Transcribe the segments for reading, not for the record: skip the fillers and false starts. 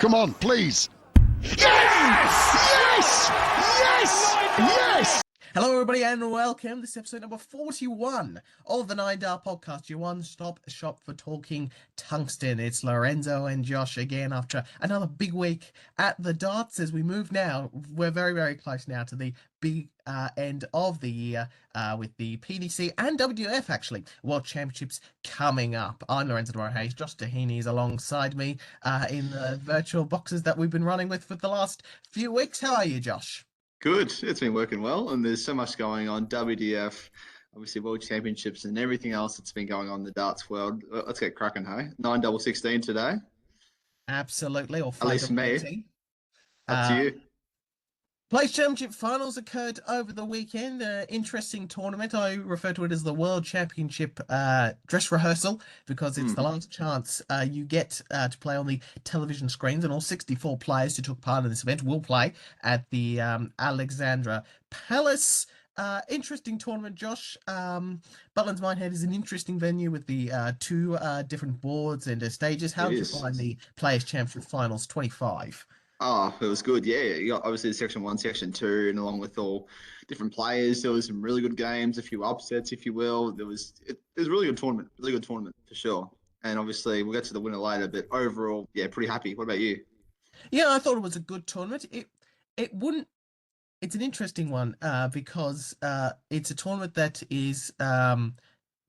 Come on, please. Yes! Yes! Yes! Yes! Hello, everybody, and welcome. This is episode number 41 of the 9 Dart Podcast, your one-stop shop for talking tungsten. It's Lorenzo and Josh again after another big week at the darts as we move now. We're very, very close now to the big end of the year with the PDC and WDF, actually, World Championships coming up. I'm Lorenzo Hayes. Josh Tahini's alongside me in the virtual boxes that we've been running with for the last few weeks. How are you, Josh? Good. It's been working well, and there's so much going on. WDF, obviously World Championships, and everything else that's been going on in the darts world. Let's get cracking, hey? 9-16 today. Absolutely. Or at least me. Up to you. Players Championship finals occurred over the weekend. Interesting tournament. I refer to it as the World Championship dress rehearsal because it's the last chance you get to play on the television screens, and all 64 players who took part in this event will play at the Alexandra Palace. Interesting tournament, Josh. Butlins Minehead is an interesting venue with the two different boards and stages. How did you find the Players Championship finals 25? Oh, it was good. Yeah, you got obviously section 1, section 2, and along with all different players, there was some really good games, a few upsets, if you will. It was a really good tournament for sure. And obviously, we'll get to the winner later, but overall, yeah, pretty happy. What about you? Yeah, I thought it was a good tournament. It's an interesting one because it's a tournament that is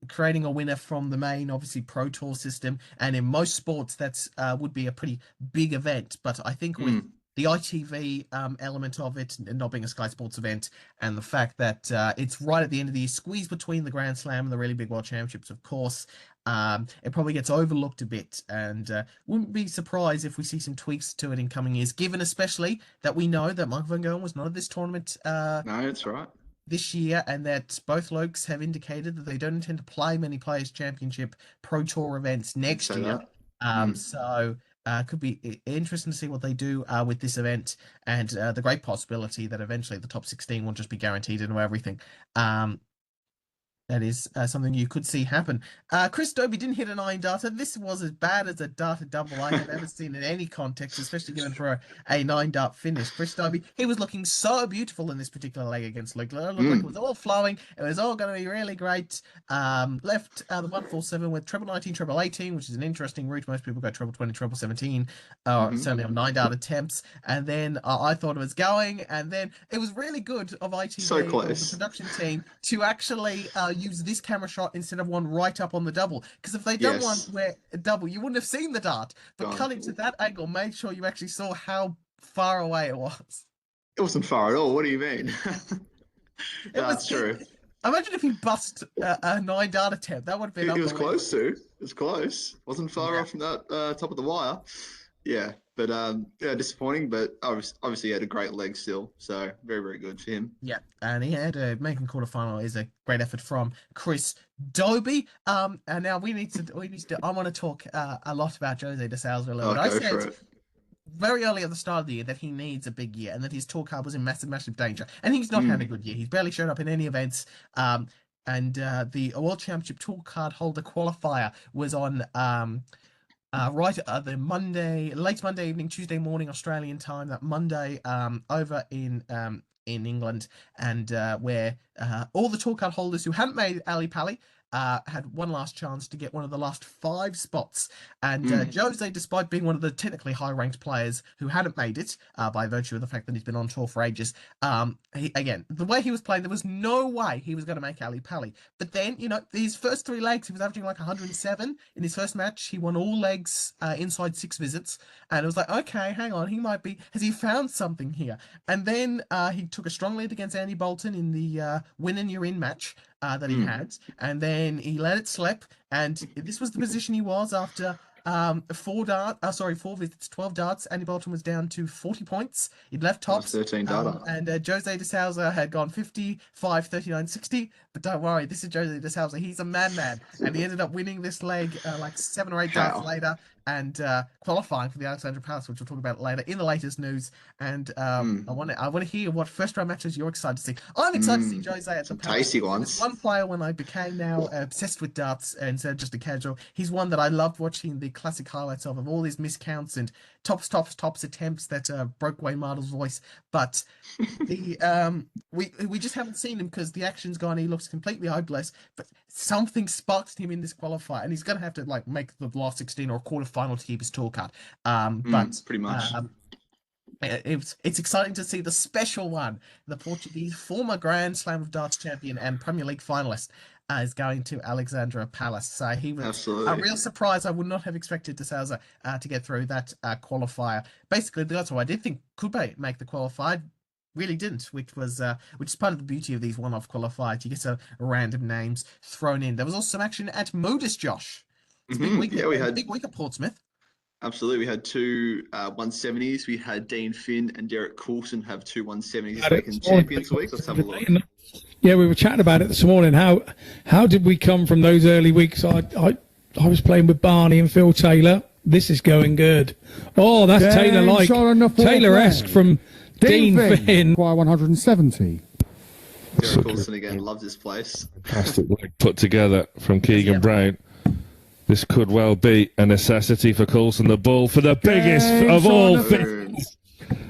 creating a winner from the main, obviously, Pro Tour system, and in most sports that's would be a pretty big event. But I think with the ITV element of it, and not being a Sky Sports event, and the fact that it's right at the end of the year, squeezed between the Grand Slam and the really big World Championships, of course, it probably gets overlooked a bit, and wouldn't be surprised if we see some tweaks to it in coming years, given especially that we know that Mike Van Gogh was not at this tournament. No, that's right. This year, and that both Lokes have indicated that they don't intend to play many Players Championship Pro Tour events next year. So could be interesting to see what they do with this event, and the great possibility that eventually the top 16 will just be guaranteed and everything. That is something you could see happen. Chris Dobie didn't hit a 9-darter. This was as bad as a darter double I have ever seen in any context, especially given for a 9-dart finish. Chris Dobie, he was looking so beautiful in this particular leg against Luke. It looked like it was all flowing. It was all going to be really great. Left the 147 with treble 19, treble 18, which is an interesting route. Most people go treble 20, treble 17, certainly on 9-dart attempts. And then I thought it was going, and then it was really good of ITV, the production team, to actually use this camera shot instead of one right up on the double, because if they'd done one where a double, you wouldn't have seen the dart, but cutting to that angle made sure you actually saw how far away it was. It wasn't far at all. What do you mean? That's true. Imagine if he bust a 9-dart attempt. That would have been it was close to. It was close. Wasn't far off from that top of the wire. Yeah, but disappointing, but obviously he had a great leg still, so very, very good for him. Yeah, and he had a making quarterfinal is a great effort from Chris Dobie. And now we need to. I want to talk a lot about Jose de Sousa a little bit. I said very early at the start of the year that he needs a big year and that his tour card was in massive, massive danger, and he's not had a good year. He's barely showed up in any events. And the World Championship tour card holder qualifier was on. Right at the late Monday evening, Tuesday morning Australian time, that Monday over in England, and where all the tour card holders who hadn't made Ali Pali had one last chance to get one of the last 5 spots. And Jose, despite being one of the technically high-ranked players who hadn't made it by virtue of the fact that he's been on tour for ages, again, the way he was playing, there was no way he was going to make Ali Pali. But then, these first 3 legs, he was averaging like 107. In his first match, he won all legs inside 6 visits. And it was like, okay, hang on, has he found something here? And then he took a strong lead against Andy Bolton in the win and you're in match that he had, and then he let it slip, and this was the position he was after 4 visits, 12 darts. Andy Bolton was down to 40 points. He'd left tops. 13 data. And Jose de Sousa had gone 55, 39, 60. But don't worry, this is Jose de Sousa. He's a madman. And he ended up winning this leg like 7 or 8 darts later. and qualifying for the Alexandra Palace, which we'll talk about later in the latest news. And I want to hear what first round matches you're excited to see. I'm excited to see Jose at the Some Palace. tasty There's ones. one player when I became now obsessed with darts instead of just a casual. He's one that I loved watching the classic highlights of all these miscounts and tops attempts that broke Wayne Mardle's voice. But the we just haven't seen him because the action's gone. He looks completely hopeless. But something sparked him in this qualifier, and he's gonna have to like make the last 16 or a quarterfinal to keep his tour cut. But pretty much. It's exciting to see the special one, the Portuguese former Grand Slam of Darts champion and Premier League finalist, is going to Alexandra Palace. So he was Absolutely. a real surprise. I would not have expected De Souza to get through that qualifier. Basically, that's what I did think could make the qualifier. Really didn't, which is part of the beauty of these one-off qualifiers. You get some random names thrown in. There was also some action at Modus, Josh. It's a big week, big week at Portsmouth. Absolutely. We had two 170s. We had Dean Finn and Derek Coulson have two 170s this week in Champions Week. Let's have a look. Yeah, we were chatting about it this morning. How did we come from those early weeks? I was playing with Barney and Phil Taylor. This is going good. Oh, that's Taylor-like. Taylor-esque from Dean Finn. Qualifier 170. Derek Coulson again loves this place. Fantastic work put together from Keegan Brown. This could well be a necessity for Coulson. The ball for the biggest of all things.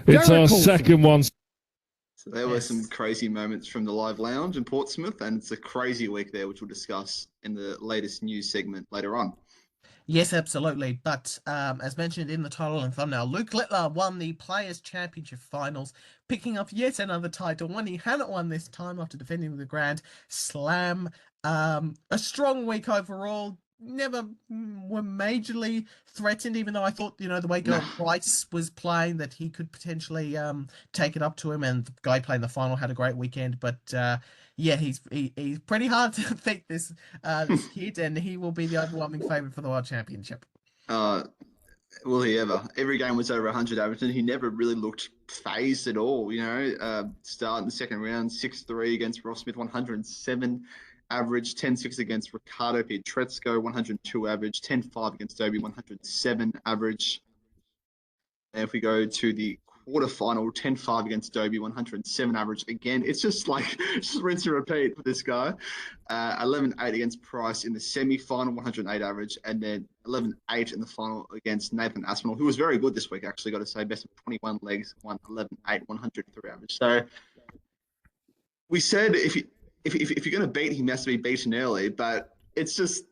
It's our second one. So there were some crazy moments from the live lounge in Portsmouth, and it's a crazy week there, which we'll discuss in the latest news segment later on. Yes, absolutely. But as mentioned in the title and thumbnail, Luke Littler won the Players' Championship Finals, picking up yet another title, one he hadn't won this time after defending the Grand Slam. A strong week overall. Never were majorly threatened, even though I thought, the way Gurney Price was playing, that he could potentially take it up to him, and the guy playing the final had a great weekend. But he's pretty hard to beat this kid, and he will be the overwhelming favourite for the World Championship. Will he ever? Every game was over 100 average, and he never really looked phased at all. Start in the second round, 6-3 against Ross Smith, 107 average, 10-6 against Ricardo Pietrezco, 102 average, 10-5 against Dobie, 107 average. And if we go to the quarterfinal, 10-5 against Dobie, 107 average. Again, it's just rinse and repeat for this guy. 11-8 against Price in the semi-final, 108 average, and then 11-8 in the final against Nathan Aspinall, who was very good this week, actually, got to say, best of 21 legs, won 11-8, 103 average. So we said if you're going to beat him, he has to be beaten early. But it's just,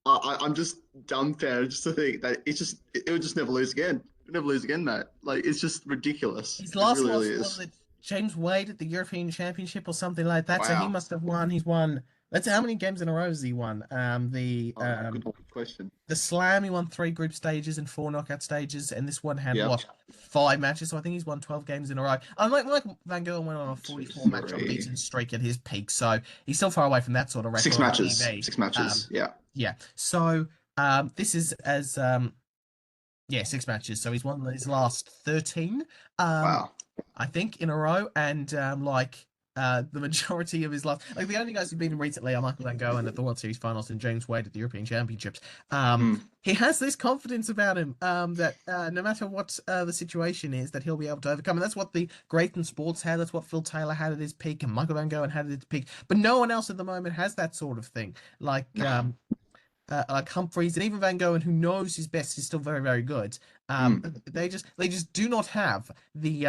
I'm just dumbfounded just to think that it would just never lose again. Never lose again, mate. Like, it's just ridiculous. His last loss was at James Wade at the European Championship or something like that. Wow. So he must have won. He's won. Let's see how many games in a row has he won. Good question. The Slam, he won 3 group stages and 4 knockout stages, and this one had 5 matches. So I think he's won 12 games in a row. Unlike Van Gogh went on a 44-match unbeaten streak at his peak, so he's still far away from that sort of record. 6 matches. 6 matches. Yeah. So this is as 6 matches. So he's won his last 13. Wow. I think in a row, and the majority of his last, the only guys who've been recently are Michael Van Gogh at the World Series Finals and James Wade at the European Championships. He has this confidence about him that no matter what the situation is, that he'll be able to overcome. And that's what the great in sports had. That's what Phil Taylor had at his peak, and Michael Van Gogh had at his peak. But no one else at the moment has that sort of thing. Like Humphreys and even Van Gogh, who knows his best, is still very, very good. They just do not have the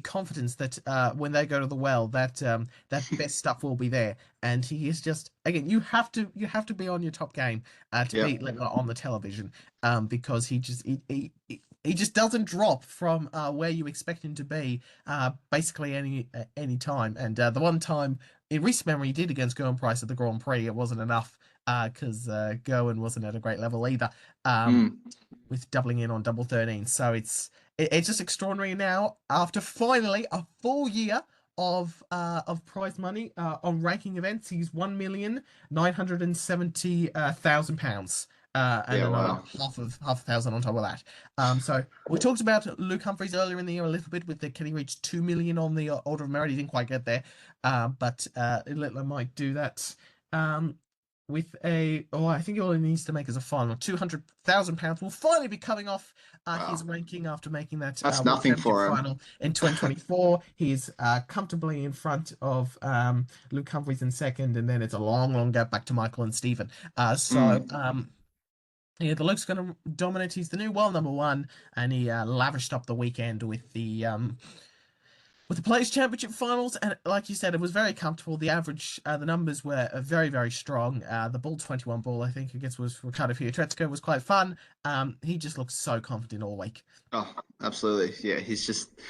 confidence that when they go to the well, that best stuff will be there. And he is just, again, you have to be on your top game to beat Littler on the television, because he just doesn't drop from where you expect him to be basically any time. And the one time in recent memory he did against Gurney Price at the Grand Prix, it wasn't enough because Gurney wasn't at a great level either, with doubling in on double 13. So it's just extraordinary now, after finally a full year of prize money on ranking events. He's £1,970,000. And another half a thousand on top of that. So we talked about Luke Humphreys earlier in the year a little bit with can he reach 2 million on the Order of Merit? He didn't quite get there, but Littler might do that. with I think all he needs to make is a final £200,000 will finally be coming off his ranking after making that That's World nothing Championship for him. final in 2024. He's comfortably in front of Luke Humphries in second, and then it's a long gap back to Michael and Stephen. Yeah, the Luke's going to dominate. He's the new world number one, and he lavished up the weekend with the Players Championship finals, and like you said, it was very comfortable. The average, the numbers were very strong. The ball 21 ball, I think, I guess was Ricardo Pietrezco was quite fun. He just looks so confident all week. Oh, absolutely. Yeah, he's just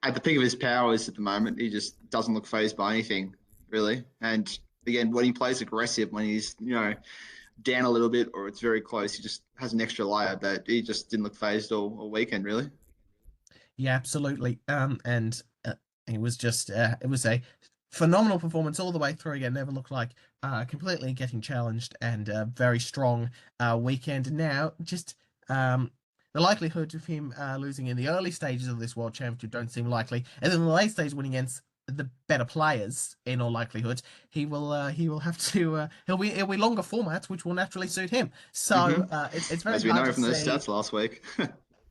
at the peak of his powers at the moment. He just doesn't look phased by anything, really. And again, when he plays aggressive, when he's, down a little bit or it's very close, he just has an extra layer, but he just didn't look phased all weekend, really. Yeah, absolutely. And it was just, it was a phenomenal performance all the way through. Again, never looked like completely getting challenged, and a very strong weekend. Now, just the likelihood of him losing in the early stages of this World Championship don't seem likely, and then in the late stage winning against the better players, in all likelihood, he will have to it'll be longer formats, which will naturally suit him. So it's very as we hard know to from those see. stats last week.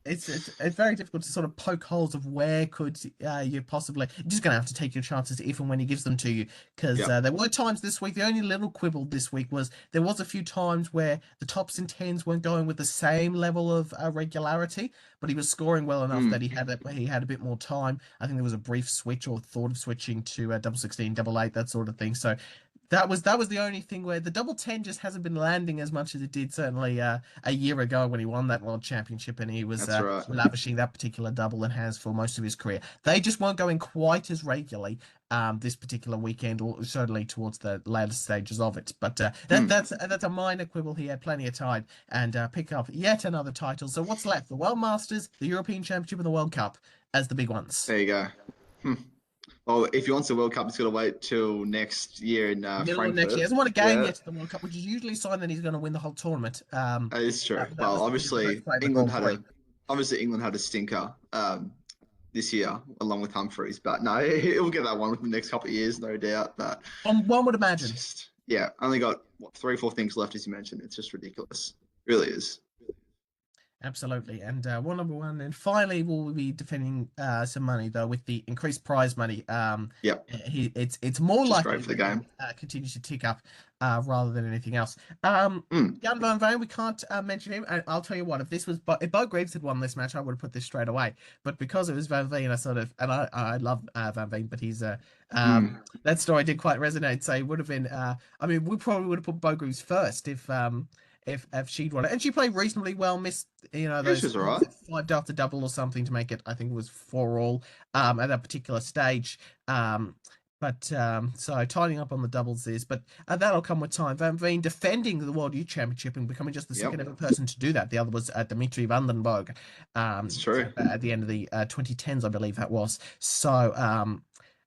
It's very difficult to sort of poke holes of where could you possibly. You're just going to have to take your chances if and when he gives them to you, because there were times this week. The only little quibble this week was there was a few times where the tops and tens weren't going with the same level of regularity, but he was scoring well enough that he had a bit more time. I think there was a brief switch or thought of switching to double 16, double 8, that sort of thing. So that was the only thing where the double 10 just hasn't been landing as much as it did certainly a year ago when he won that World Championship, and he was lavishing that particular double and has for most of his career. They just weren't going quite as regularly this particular weekend, or certainly towards the later stages of it. But that's a minor quibble. He had plenty of time and pick up yet another title. So what's left? The World Masters, the European Championship, and the World Cup as the big ones. There you go. Well, if he wants the World Cup, he's got to wait till next year in Frankfurt. Next year. He hasn't won a game yet to the World Cup, which is usually a sign that he's going to win the whole tournament. That is true. Well, obviously England had a stinker this year, along with Humphries. But no, he'll get that one within the next couple of years, no doubt. But one would imagine. Only got 3 or 4 things left, as you mentioned. It's just ridiculous. It really is. Absolutely. And world number one, and finally we'll be defending some money though with the increased prize money. It's more just likely for the game. Continues to tick up rather than anything else. Jan van Veen, we can't mention him. And I'll tell you what, if Bo Greaves had won this match, I would have put this straight away. But because it was Van Veen, I love Van Veen, but he's that story did quite resonate. So it would have been we probably would have put Bo Greaves first if she'd won it, and she played reasonably well. Missed those 5 darts a double or something to make it. I think it was 4-all at that particular stage. So tidying up on the doubles but that'll come with time. Van Veen defending the World Youth Championship and becoming just the second ever person to do that. The other was Dimitri Vandenberg. That's true. At the end of the 2010s, I believe that was. So.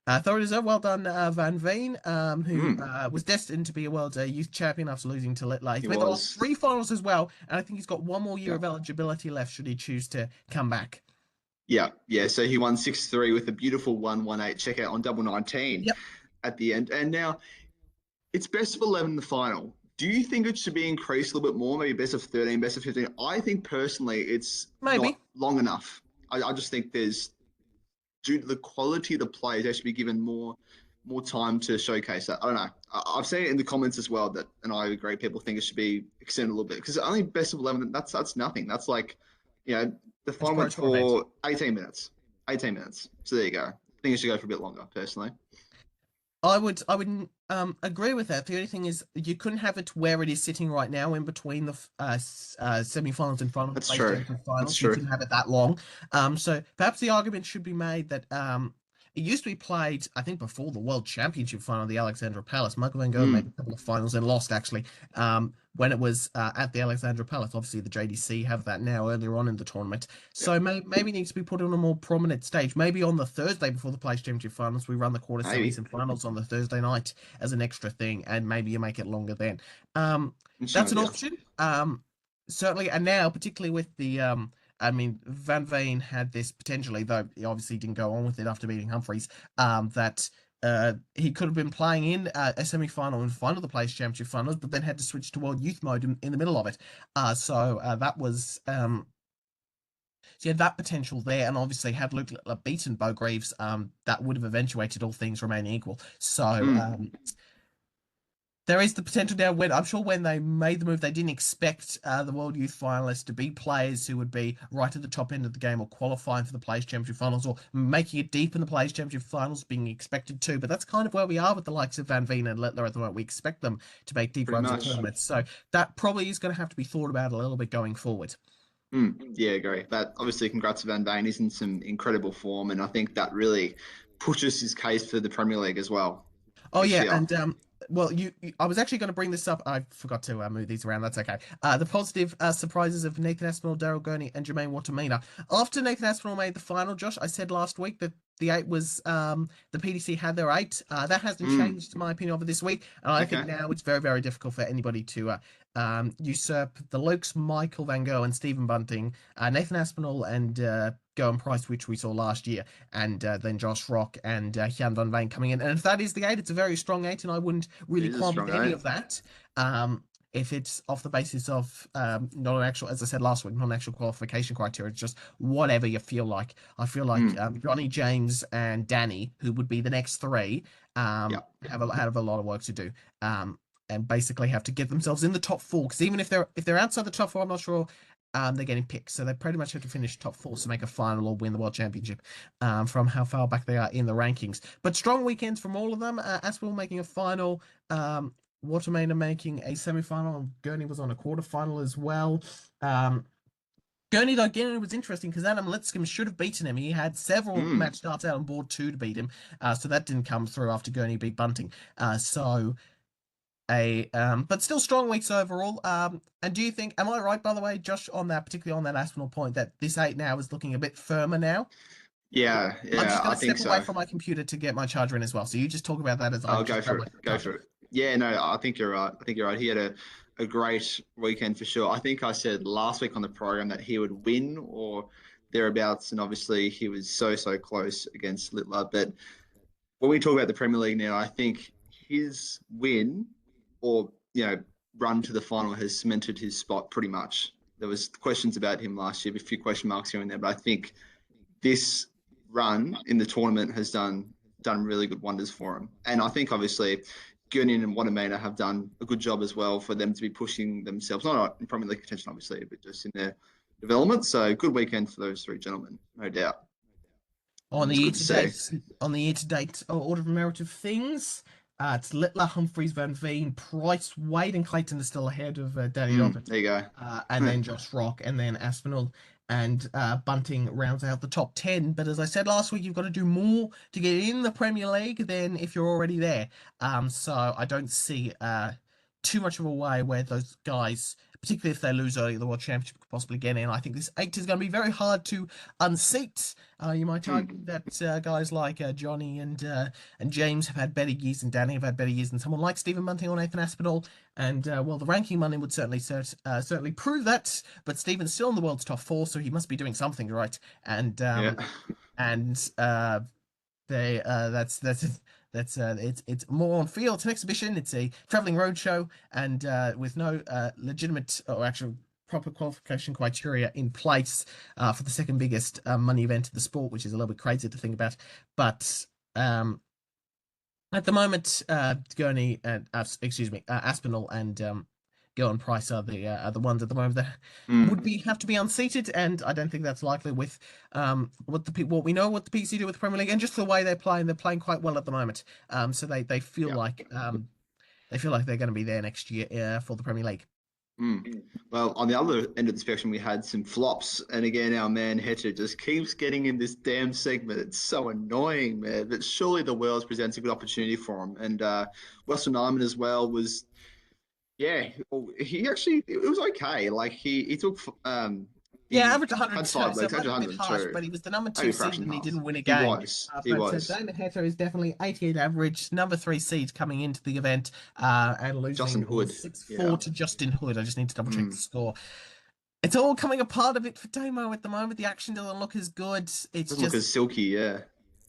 Thorough deserve. Well done, Van Veen, who was destined to be a world youth champion after losing to Whitlock. He's made the last 3 finals as well, and I think he's got 1 more year of eligibility left should he choose to come back. Yeah. So he won 6-3 with a beautiful 1-1-8 checkout on double 19 at the end. And now it's best of 11 in the final. Do you think it should be increased a little bit more, maybe best of 13, best of 15? I think personally it's not long enough. I just think due to the quality of the players, they should be given more time to showcase that. I don't know. I've seen it in the comments as well and I agree, people think it should be extended a little bit because only best of 11, that's nothing. That's like, the final went for 18 minutes. 18 minutes. So there you go. I think it should go for a bit longer, personally. I would agree with that. The only thing is you couldn't have it where it is sitting right now in between the semi-finals and finals. That's true. Finals. You couldn't have it that long. So perhaps the argument should be made that it used to be played, I think, before the World Championship final, the Alexandra Palace. Michael Van Gogh made a couple of finals and lost, actually, when it was at the Alexandra Palace. Obviously, the JDC have that now earlier on in the tournament. So maybe it needs to be put on a more prominent stage. Maybe on the Thursday before the Players Championship finals, we run the quarter semis and finals on the Thursday night as an extra thing, and maybe you make it longer then. That's an option. Certainly, and now, particularly with the... Van Veen had this potentially, though he obviously didn't go on with it after beating Humphries, that he could have been playing in a semi-final and final of the Players Championship finals, but then had to switch to World Youth mode in the middle of it. So that was so yeah, that potential there, and obviously had Luke Littler beaten Bo Greaves, that would have eventuated, all things remaining equal. So there is the potential there. I'm sure when they made the move, they didn't expect the World Youth finalists to be players who would be right at the top end of the game or qualifying for the Players Championship finals or making it deep in the Players Championship finals, being expected to. But that's kind of where we are with the likes of Van Veen and Littler at the moment. We expect them to make deep runs in tournaments. So that probably is going to have to be thought about a little bit going forward. Yeah, agree. But obviously, congrats to Van Veen. He's in some incredible form, and I think that really pushes his case for the Premier League as well. Oh yeah, and well, I was actually going to bring this up. I forgot to move these around. That's okay. The positive surprises of Nathan Aspinall, Daryl Gurney, and Jermaine Watamina. After Nathan Aspinall made the final, Josh, I said last week that the 8 was the PDC had their 8. That hasn't changed, in my opinion, over this week. And I think now it's very, very difficult for anybody to usurp the Lukes, Michael Van Gogh, and Stephen Bunting, Nathan Aspinall, and Gowan Price, which we saw last year, and then Josh Rock and Jan van Veen coming in. And if that is the 8, it's a very strong 8, and I wouldn't really qualm with any of that. If it's off the basis of not an actual, as I said last week, not an actual qualification criteria, it's just whatever you feel like. I feel like Johnny, James, and Danny, who would be the next 3, have a lot of work to do. And basically have to get themselves in the top 4, because even if they're outside the top 4, I'm not sure they're getting picked. So they pretty much have to finish top 4 to make a final or win the World Championship, from how far back they are in the rankings. But strong weekends from all of them. Aspinall making a final, Watermain making a semi-final, and Gurney was on a quarter-final as well. Gurney, though, again, it was interesting because Adam Litscombe should have beaten him. He had several match starts out on board 2 to beat him, so that didn't come through after Gurney beat Bunting. But still strong weeks overall. And do you think, am I right, by the way, Josh, on that, particularly on that Aspinall point, that this 8 now is looking a bit firmer now? Yeah, I'm just going to step away from my computer to get my charger in as well. So you just talk about that as I'll go for it. Go for it. Yeah, no, I think you're right. He had a great weekend for sure. I think I said last week on the program that he would win or thereabouts, and obviously he was so close against Littler. But when we talk about the Premier League now, I think his win or run to the final has cemented his spot pretty much. There was questions about him last year, a few question marks here and there, but I think this run in the tournament has done really good wonders for him. And I think obviously Gurney and Watamena have done a good job as well for them to be pushing themselves, not in Premier League contention obviously, but just in their development. So good weekend for those 3 gentlemen, no doubt. On the year-to-date order of merit of things, it's Littler, Humphreys, Van Veen, Price, Wade, and Clayton are still ahead of Danny Dobbins. There you go. And then Josh Rock, and then Aspinall and Bunting rounds out the top 10. But as I said last week, you've got to do more to get in the Premier League than if you're already there. So I don't see too much of a way where those guys, particularly if they lose early, the World Championship could possibly get in. I think this 8 is going to be very hard to unseat. You might argue that guys like Johnny and James have had better years, and Danny have had better years than someone like Stephen Bunting or Nathan Aspinall. And well, the ranking money would certainly prove that. But Stephen's still in the world's top 4, so he must be doing something right. And it's more on field. It's an exhibition. It's a traveling roadshow, and with no legitimate or actual proper qualification criteria in place for the second biggest money event of the sport, which is a little bit crazy to think about. But at the moment, Gurney and Aspinall and Gowan Price are the ones at the moment that would have to be unseated, and I don't think that's likely with what we know what the PC do with the Premier League and just the way they're playing quite well at the moment. So they feel like they're going to be there next year for the Premier League. Well, on the other end of the spectrum, we had some flops, and again, our man Heta just keeps getting in this damn segment. It's so annoying, man. But surely the Worlds presents a good opportunity for him, and Western Nyman as well was. Yeah, he actually, it was okay. Like he took average 102, so a bit harsh, but he was the number 2 seed and he didn't win a game. He was. Damon Heta is definitely 88 average, number 3 seed coming into the event, and losing 6-4 to Justin Hood. I just need to double check the score. It's all coming apart a bit for Damo at the moment. The action doesn't look as good. It doesn't look as silky, yeah.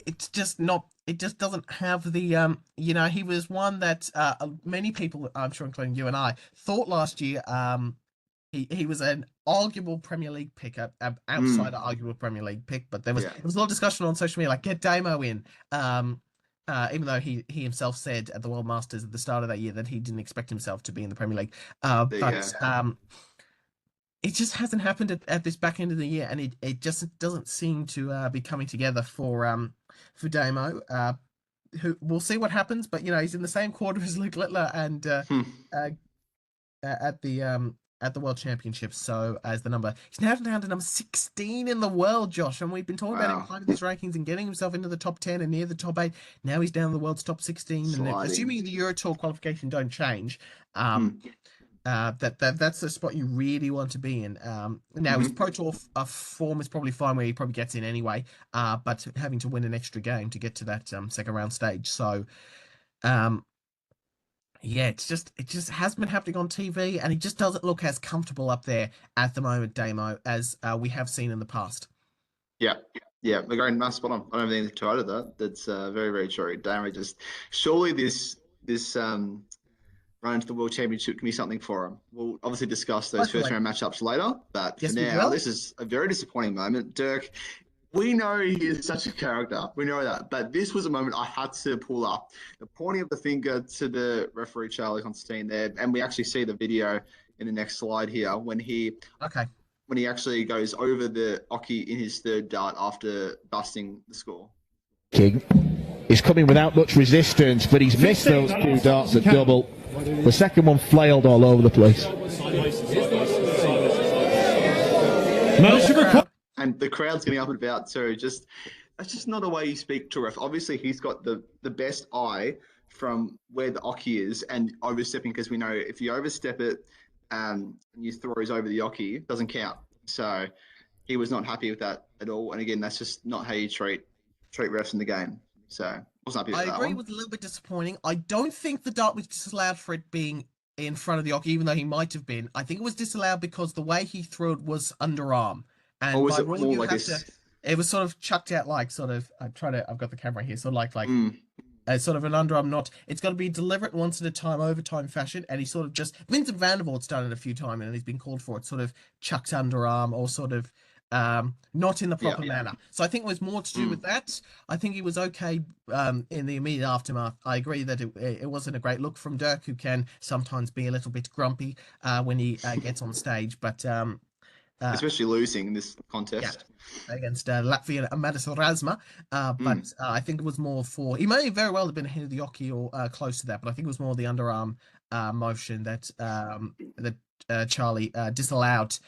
It's just not it just doesn't have the he was one that many people, I'm sure including you and I, thought last year he was an arguable Premier League pick, outside arguable Premier League pick, but there was a lot of discussion on social media like get Damo in, even though he himself said at the World Masters at the start of that year that he didn't expect himself to be in the Premier League, it just hasn't happened at this back end of the year, and it just doesn't seem to be coming together for Damo. Who we'll see what happens, but he's in the same quarter as Luke Littler and at the World Championship. So he's now down to number 16 in the world, Josh, and we've been talking about him climbing these rankings and getting himself into the top 10 and near the top 8. Now he's down in the world's top 16, and assuming the Euro Tour qualification don't change, that's the spot you really want to be in. Now his Pro Tour form is probably fine where he probably gets in anyway, but having to win an extra game to get to that second round stage. So it just hasn't been happening on TV, and he just doesn't look as comfortable up there at the moment, Damo, as we have seen in the past. Yeah, agreed. Nice spot on. I don't have anything to add to that. That's very, very true. Damo surely this run into the World Championship can be something for him. We'll obviously discuss those first round matchups later, but for now, this is a very disappointing moment. Dirk, we know he is such a character. We know that. But this was a moment I had to pull up. The pointing of the finger to the referee, Charlie Constantine, there, and we actually see the video in the next slide here when he actually goes over the Oki in his third dart after busting the score. King is coming without much resistance, but he's missed those 2 darts at double. The second one flailed all over the place. And the crowd's getting up and about too. That's just not a way you speak to a ref. Obviously, he's got the best eye from where the Oki is and overstepping, because we know if you overstep it and you throws over the Oki, it doesn't count. So he was not happy with that at all. And again, that's just not how you treat refs in the game. So I wasn't happy with that. I agree. It was a little bit disappointing. I don't think the dart was disallowed for it being in front of the Oki, even though he might have been. I think it was disallowed because the way he threw it was underarm. And was it more like it was sort of chucked out like sort of, I've got the camera here, so like sort of an underarm knot. It's got to be deliberate once at a time, overtime fashion, and he sort of just, Vincent Vandervoort's done it a few times and he's been called for it, sort of chucked underarm or sort of not in the proper manner. So I think it was more to do with that. I think he was okay in the immediate aftermath. I agree that it wasn't a great look from Dirk, who can sometimes be a little bit grumpy when he gets on stage, but especially losing this contest against Latvian Madis Razma, but I think it was more for, he may very well have been ahead of the Oki or close to that, but I think it was more the underarm motion that Charlie disallowed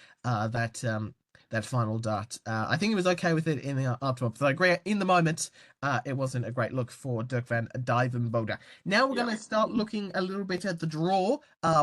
that final dart. I think he was okay with it in the aftermath, but I agree in the moment it wasn't a great look for Dirk van Dijvenbode. Now we're going to start looking a little bit at the draw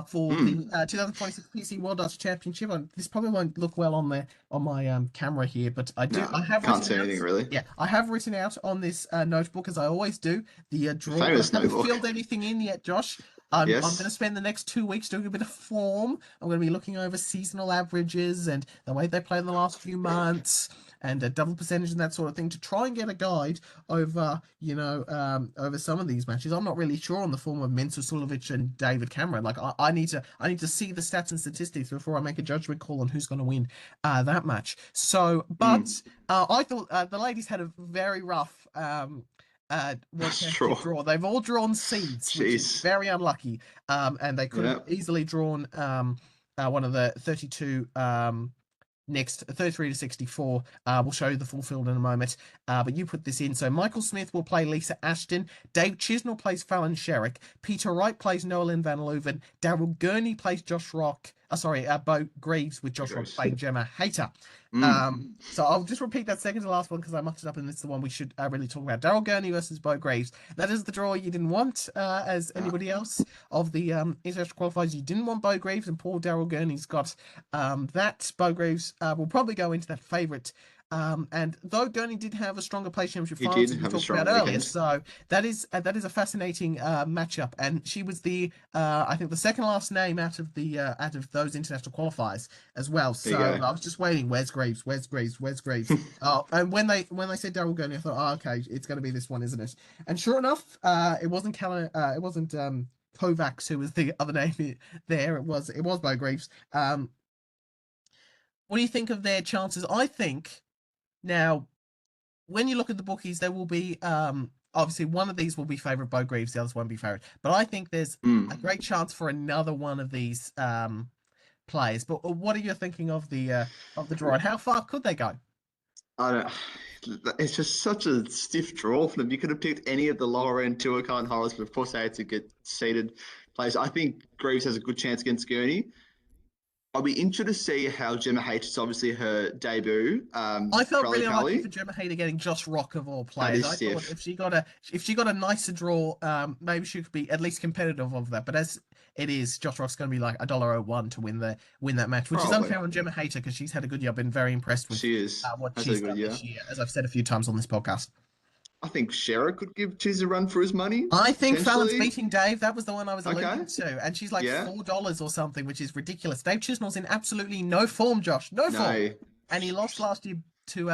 for the 2026 PC World Darts Championship. This probably won't look well on my camera here, but I have see anything really. Yeah, I have written out on this notebook, as I always do, the draw. I haven't filled anything in yet, Josh. I'm going to spend the next 2 weeks doing a bit of form. I'm going to be looking over seasonal averages and the way they played in the last few months and a double percentage and that sort of thing to try and get a guide over, over some of these matches. I'm not really sure on the form of Mensur Suljovic and David Cameron. Like I need to see the stats and statistics before I make a judgment call on who's going to win that match. So, but I thought the ladies had a very rough draw. They've all drawn seeds, which is very unlucky. And they could have easily drawn one of the 32 next 33 to 64. We'll show you the full field in a moment. But you put this in. So Michael Smith will play Lisa Ashton. Dave Chisnell plays Fallon Sherrick. Peter Wright plays Nolan Van Leuven. Daryl Gurney plays Josh Rock. Bo Greaves with Josh Rock playing Gemma Heta. So I'll just repeat that second to last one because I mucked it up and it's the one we should really talk about. Daryl Gurney versus Bo Greaves. That is the draw you didn't want, as anybody else of the international qualifiers. You didn't want Bo Greaves, and poor Daryl Gurney's got that. Bo Greaves will probably go into that favourite And though Gurney did have a stronger play championship He finals, did as we have a talked strong about earlier, weekend. so that is a fascinating matchup. And she was the I think the second last name out of those international qualifiers as well. There you So go. I was just waiting. Where's Greaves? Where's Greaves? Where's Greaves? Oh, and when they said Daryl Gurney, I thought, oh, okay, it's going to be this one, isn't it? And sure enough, it wasn't Kovacs who was the other name there. It was Bo Greaves. What do you think of their chances? I think now, when you look at the bookies, there will be obviously one of these will be favourite Bo Greaves, the others won't be favourite. But I think there's a great chance for another one of these players. But what are you thinking of the draw, and how far could they go? I don't. It's just such a stiff draw for them. You could have picked any of the lower end Tuacan holders, but of course they had to get seeded players. I think Greaves has a good chance against Gurney. I'll be interested to see how Gemma H. It's obviously her debut. I felt really Pally. lucky for Gemma Heta getting Josh Rock of all players. That is I thought stiff. if she got a nicer draw, maybe she could be at least competitive of that. But as it is, Josh Rock's going to be like $1.01 to win that match, which is unfair on Gemma Heta because she's had a good year. I've been very impressed with what she's done this year, as I've said a few times on this podcast. I think Shera could give Chiz a run for his money. I think Fallon's beating Dave. That was the one I was alluding to. And she's like Yeah. $4 or something, which is ridiculous. Dave Chisnall's in absolutely no form, Josh. No form. And he lost last year to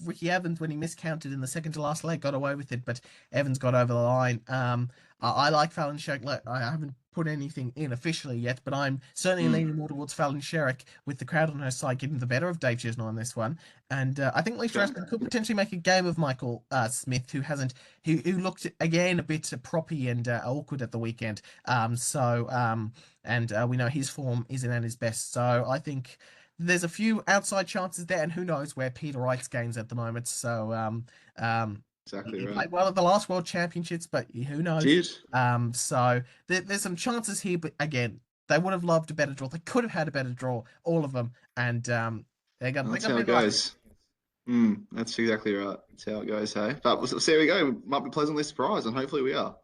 Ricky Evans when he miscounted in the second to last leg, got away with it, but Evans got over the line. I like Fallon Sherrick. I haven't put anything in officially yet, but I'm certainly leaning more towards Fallon Sherrick with the crowd on her side getting the better of Dave Chisnall on this one. And I think Lisa Aspinall could potentially make a game of Michael Smith, who looked again a bit proppy and awkward at the weekend. And we know his form isn't at his best. So I think there's a few outside chances there, and who knows where Peter Wright's game's at the moment. So exactly he right. played well at the last World Championships, but who knows? So there's some chances here, but again, they would have loved a better draw. They could have had a better draw, all of them, and That's how it goes. That's exactly right. That's how it goes, hey. But there we go. We might be pleasantly surprised, and hopefully we are.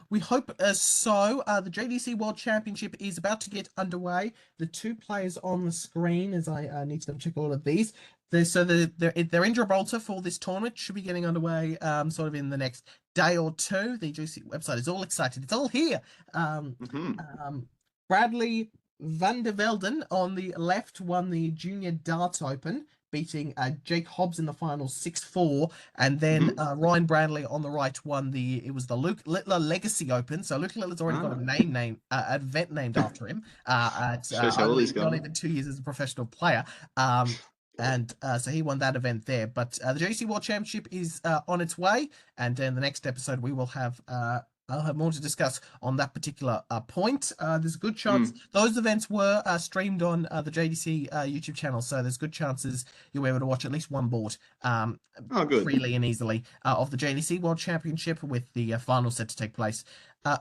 We hope so. The JDC World Championship is about to get underway. The two players on the screen, as I need to double check all of these. They're in Gibraltar for this tournament. Should be getting underway sort of in the next day or two. The JDC website is all excited. It's all here. Bradley van der Velden on the left won the Junior Darts Open, beating Jake Hobbs in the final 6-4, and then Ryan Bradley on the right won the Luke Littler Legacy Open. So Luke Littler's already got an event named after him. Not even 2 years as a professional player. So he won that event there. But the JDC World Championship is on its way, and in the next episode we will have I'll have more to discuss on that particular point. There's a good chance those events were streamed on the JDC YouTube channel, so there's good chances you'll be able to watch at least one board freely and easily of the JDC World Championship, with the final set to take place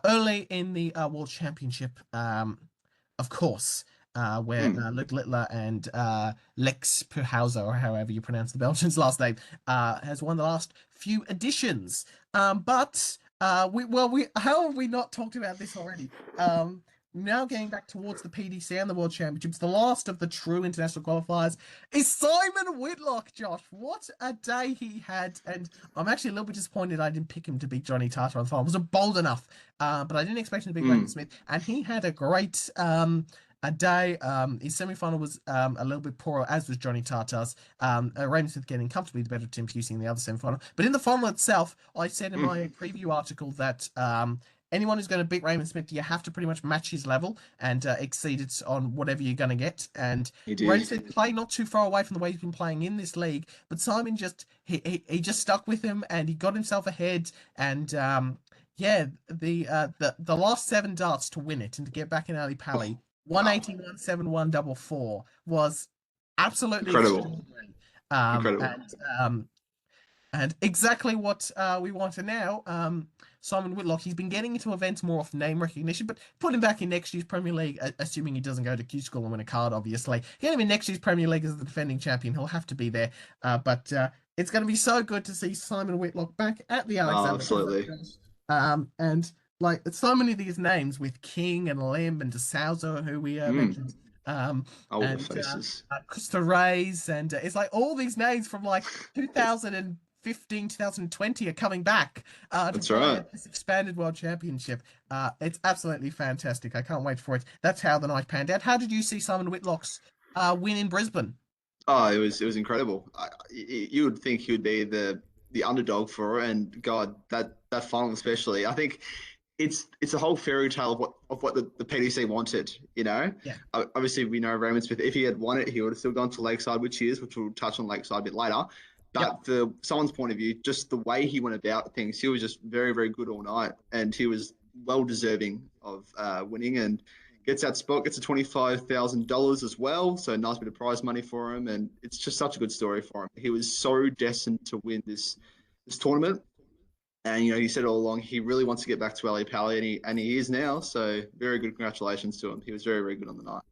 early in the World Championship, of course. Where Luke Littler and Lex Puhauser, or however you pronounce the Belgian's last name, has won the last few editions. How have we not talked about this already? Now getting back towards the PDC and the World Championships, the last of the true international qualifiers is Simon Whitlock, Josh. What a day he had. And I'm actually a little bit disappointed I didn't pick him to beat Johnny Tartar on the final. I wasn't bold enough, but I didn't expect him to beat Raymond Smith. And he had a great day. His semi-final was a little bit poorer, as was Johnny Tartar's. Raymond Smith getting comfortably the better of Tim Pusey in the other semi-final. But in the final itself, I said in my preview article that anyone who's going to beat Raymond Smith, you have to pretty much match his level and exceed it on whatever you're going to get. And Raymond Smith played not too far away from the way he's been playing in this league, but Simon just he just stuck with him and he got himself ahead. And the last 7 darts to win it and to get back in Ali Pally. 181, 71, 4 was absolutely incredible. And exactly what we want to now. Simon Whitlock, he's been getting into events more off name recognition, but put him back in next year's Premier League, assuming he doesn't go to Q School and win a card, obviously. Get him in next year's Premier League as the defending champion. He'll have to be there. But it's going to be so good to see Simon Whitlock back at the Alexander. Absolutely. And like so many of these names with King and Lim and De Souza, who we mentioned The faces. Christopher Reyes, and it's like all these names from like 2015, 2020 are coming back to play at this expanded World Championship. It's absolutely fantastic. I can't wait for it. That's how the night panned out. How did you see Simon Whitlock's win in Brisbane? Oh, it was incredible. You would think he would be the underdog for it, and God, that final especially. I think it's a whole fairy tale of what the PDC wanted. You know, obviously we know Raymond Smith. If he had won it, he would have still gone to Lakeside, which we'll touch on Lakeside a bit later. But for someone's point of view, just the way he went about things, he was just very, very good all night, and he was well deserving of winning, and gets that spot, gets a $25,000 as well. So nice bit of prize money for him. And it's just such a good story for him. He was so destined to win this tournament. And, you know, he said all along, he really wants to get back to LA Pally, and he is now. So very good congratulations to him. He was very, very good on the night.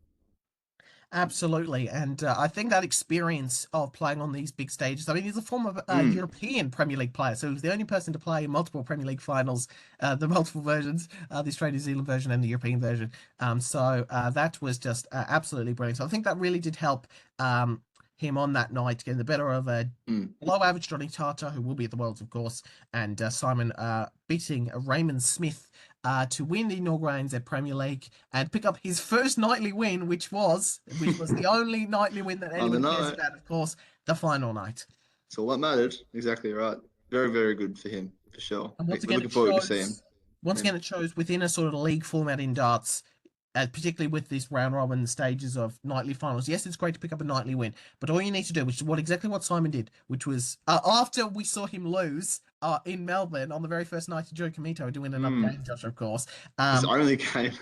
Absolutely, and I think that experience of playing on these big stages, I mean, he's a former European Premier League player, so he was the only person to play in multiple Premier League finals, the multiple versions, the Australia-New Zealand version and the European version. So that was just absolutely brilliant. So I think that really did help him on that night, getting the better of a below-average Johnny Tata, who will be at the Worlds, of course, and Simon beating Raymond Smith to win the inaugural ANZ Premier League and pick up his first nightly win, which was the only nightly win that anyone cares about, of course, the final night. That's all that mattered. Exactly right. Very, very good for him, for sure. And once again, it shows within a sort of league format in darts, particularly with this round robin stages of nightly finals. Yes, it's great to pick up a nightly win, but all you need to do, which is exactly what Simon did, which was after we saw him lose in Melbourne on the very first night of Joe Comito to win another game, Josh, of course. His only game.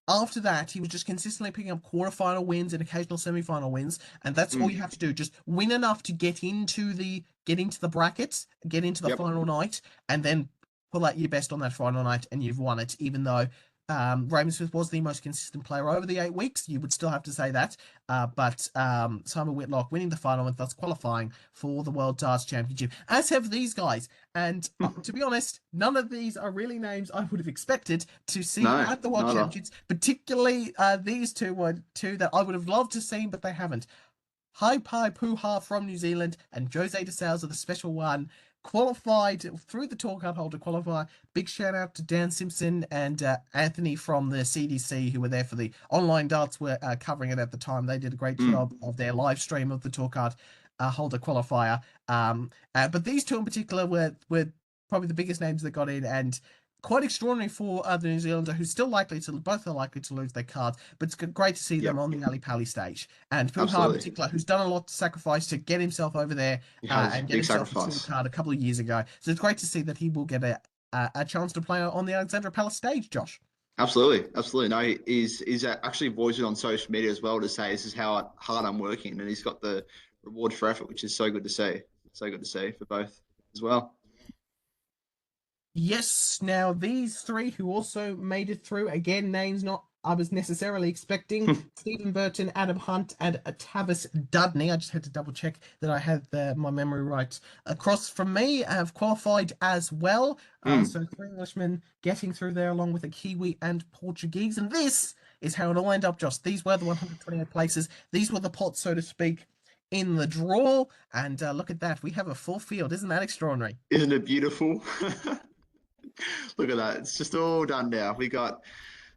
After that, he was just consistently picking up quarterfinal wins and occasional semi-final wins, and that's all you have to do. Just win enough to get into the brackets, get into the final night, and then pull out your best on that final night, and you've won it. Even though Raymond Smith was the most consistent player over the 8 weeks, you would still have to say that. But Simon Whitlock winning the final and thus qualifying for the World Darts Championship, as have these guys. And to be honest, none of these are really names I would have expected to see at the World Championships. Particularly these two were two that I would have loved to see, but they haven't. Hai Pai Puha from New Zealand and Jose de Souza, the special one, qualified through the tour card holder qualifier. Big shout out to Dan Simpson and Anthony from the CDC, who were there for the online darts, were covering it at the time. They did a great job of their live stream of the tour card holder qualifier. But these two in particular were probably the biggest names that got in, and quite extraordinary for the New Zealander, who's still both are likely to lose their cards, but it's great to see them on the Ali Pali stage. And Puha in particular, who's done a lot to sacrifice to get himself over there and get himself a tour card a couple of years ago. So it's great to see that he will get a chance to play on the Alexandra Palace stage, Josh. Absolutely. No, he's actually voiced it on social media as well to say this is how hard I'm working, and he's got the reward for effort, which is so good to see. So good to see for both as well. Yes, now these three who also made it through, again, names not I was necessarily expecting, Stephen Burton, Adam Hunt, and Tavis Dudney. I just had to double check that I had my memory right. Across from me, have qualified as well. So 3 Englishmen getting through there along with a Kiwi and Portuguese. And this is how it all ended up, Josh. These were the 128 places. These were the pots, so to speak, in the draw. And look at that. We have a full field. Isn't that extraordinary? Isn't it beautiful? Look at that. It's just all done now. We got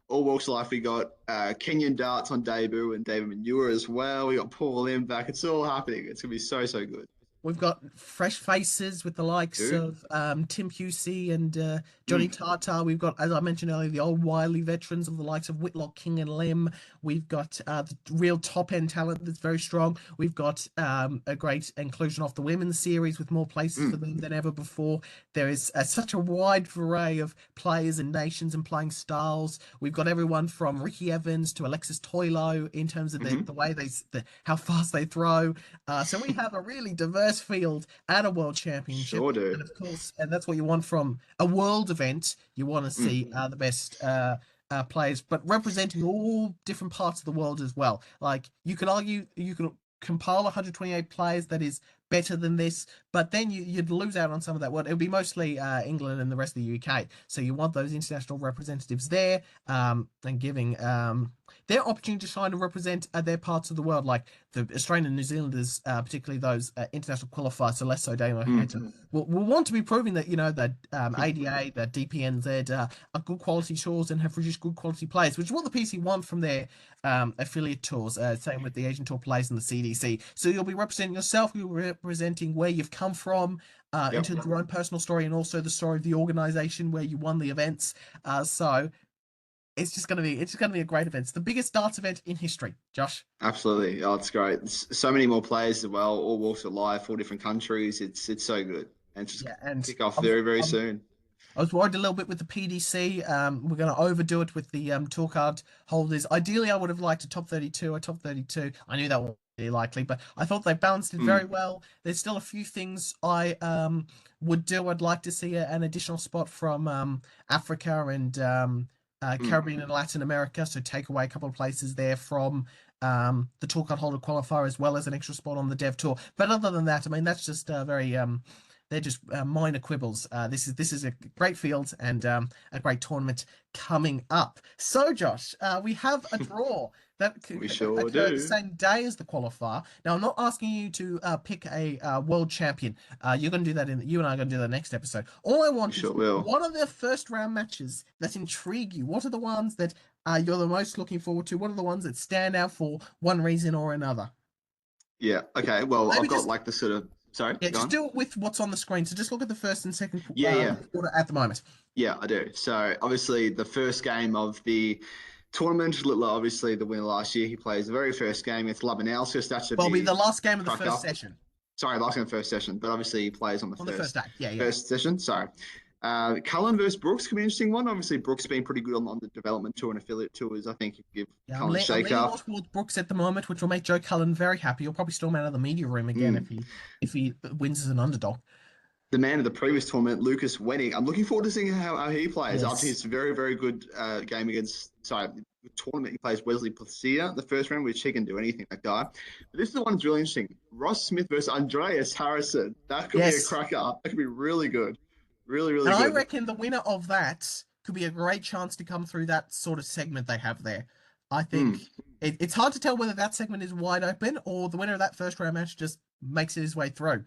all walks of life. We got Kenyan darts on debut and David Manure as well. We got Paul Lim back. It's all happening. It's going to be so, so good. We've got fresh faces with the likes of Tim Pusey and Johnny Tata. We've got, as I mentioned earlier, the old wily veterans of the likes of Whitlock, King and Lim. We've got the real top-end talent that's very strong. We've got a great inclusion of the women's series with more places for them than ever before. There is such a wide array of players and nations and playing styles. We've got everyone from Ricky Evans to Alexis Toilo in terms of the way how fast they throw. So we have a really diverse field at a world championship. Sure do. And of course, and that's what you want from a world event. You want to see the best players, but representing all different parts of the world as well. Like you could argue, you could compile 128 players that is better than this, but then you'd lose out on some of that. Well, it would be mostly England and the rest of the UK. So you want those international representatives there, and giving their opportunity to try and represent their parts of the world, like the Australian and New Zealanders, particularly those international qualifiers, so less so Damon Heta, will want to be proving that, the ADA, the DPNZ are good quality tours and have produced good quality players, which is what the PC want from their affiliate tours, same with the Asian Tour players and the CDC. So you'll be representing yourself, you'll be representing where you've come from, into your own personal story, and also the story of the organization where you won the events. So it's just gonna be a great event. It's the biggest darts event in history, Josh. Absolutely. Oh, it's great. So many more players as well, all walks of life, all different countries. It's so good. And just kick off very soon. I was worried a little bit with the PDC. We're going to overdo it with the tour card holders. Ideally, I would have liked a top 32. I knew that wasn't really likely, but I thought they balanced it very well. There's still a few things I would do. I'd like to see an additional spot from Africa and Caribbean and Latin America. So take away a couple of places there from the tour card holder qualifier, as well as an extra spot on the Dev Tour. But other than that, I mean, that's just very... they're just minor quibbles. This is a great field and a great tournament coming up. So, Josh, we have a draw that we sure occurred do. the same day as the qualifier. Now, I'm not asking you to pick a world champion. You're going to do that you and I are going to do that next episode. All I want is what are the first round matches that intrigue you? What are the ones that you're the most looking forward to? What are the ones that stand out for one reason or another? Yeah. Okay. Well, I've got like the sort of... Sorry? Yeah, just do it with what's on the screen. So just look at the first and second quarter at the moment. Yeah, I do. So obviously the first game of the tournament, obviously the winner last year, he plays the very first game against Labanelskis. That should be the last game of the first session. Sorry, last game of the first session, but obviously he plays on the first day. First session, sorry. Cullen versus Brooks could be an interesting one. Obviously, Brooks been pretty good on the development tour and affiliate tours. I think you could give Cullen a shake up. I'm towards Brooks at the moment, which will make Joe Cullen very happy. He'll probably storm out of the media room again if he wins as an underdog. The man of the previous tournament, Lucas Wenning. I'm looking forward to seeing how he plays after his very, very good game against tournament. He plays Wesley Placia the first round, which he can do anything, that guy. But this is the one that's really interesting. Ross Smith versus Andreas Harrison. That could be a cracker. That could be really good. Really, really good. I reckon the winner of that could be a great chance to come through that sort of segment they have there. I think it's hard to tell whether that segment is wide open or the winner of that first round match just makes it his way through.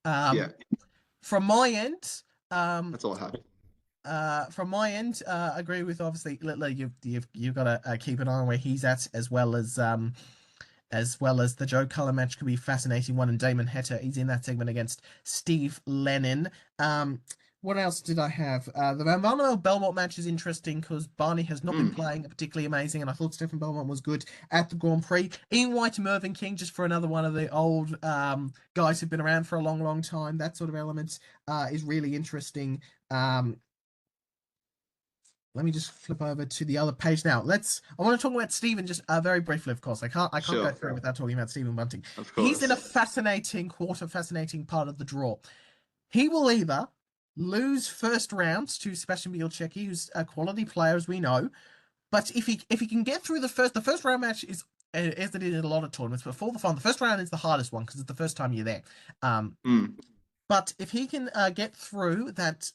From my end, that's all I have. From my end, I agree with obviously you've got to keep an eye on where he's at, as well as the Joe Cullen match could be a fascinating one, and Damon Heta, he's in that segment against Steve Lennon. What else did I have? The Van Barneveld Belmont match is interesting because Barney has not been playing particularly amazing, and I thought Stefan Belmont was good at the Grand Prix. Ian White and Mervyn King, just for another one of the old guys who've been around for a long, long time. That sort of element is really interesting. Let me just flip over to the other page now. I want to talk about Stephen just very briefly, of course. I can't go through without talking about Stephen Bunting. Of course. He's in a fascinating part of the draw. He will either lose first rounds to Sebastian Bielczecki, who's a quality player, as we know. But if he can get through the first round match is as it is in a lot of tournaments, but for the fun, the first round is the hardest one because it's the first time you're there. But if he can get through that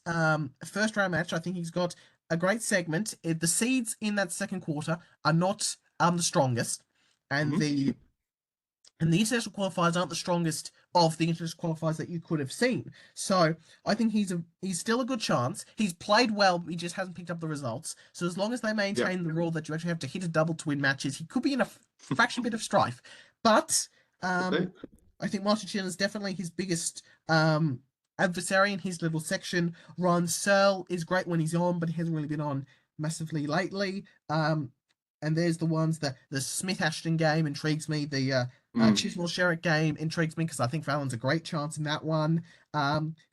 first round match, I think he's got a great segment. The seeds in that second quarter are not the strongest, and the international qualifiers aren't the strongest of the international qualifiers that you could have seen. So I think he's still a good chance. He's played well, but he just hasn't picked up the results. So as long as they maintain the rule that you actually have to hit a double to win matches, he could be in a fraction bit of strife. But I think Martin Chin is definitely his biggest adversary in his little section. Ryan Searle is great when he's on, but he hasn't really been on massively lately. And there's the ones that the Smith-Ashton game intrigues me. The Chisnell-Sherrick game intrigues me because I think Fallon's a great chance in that one.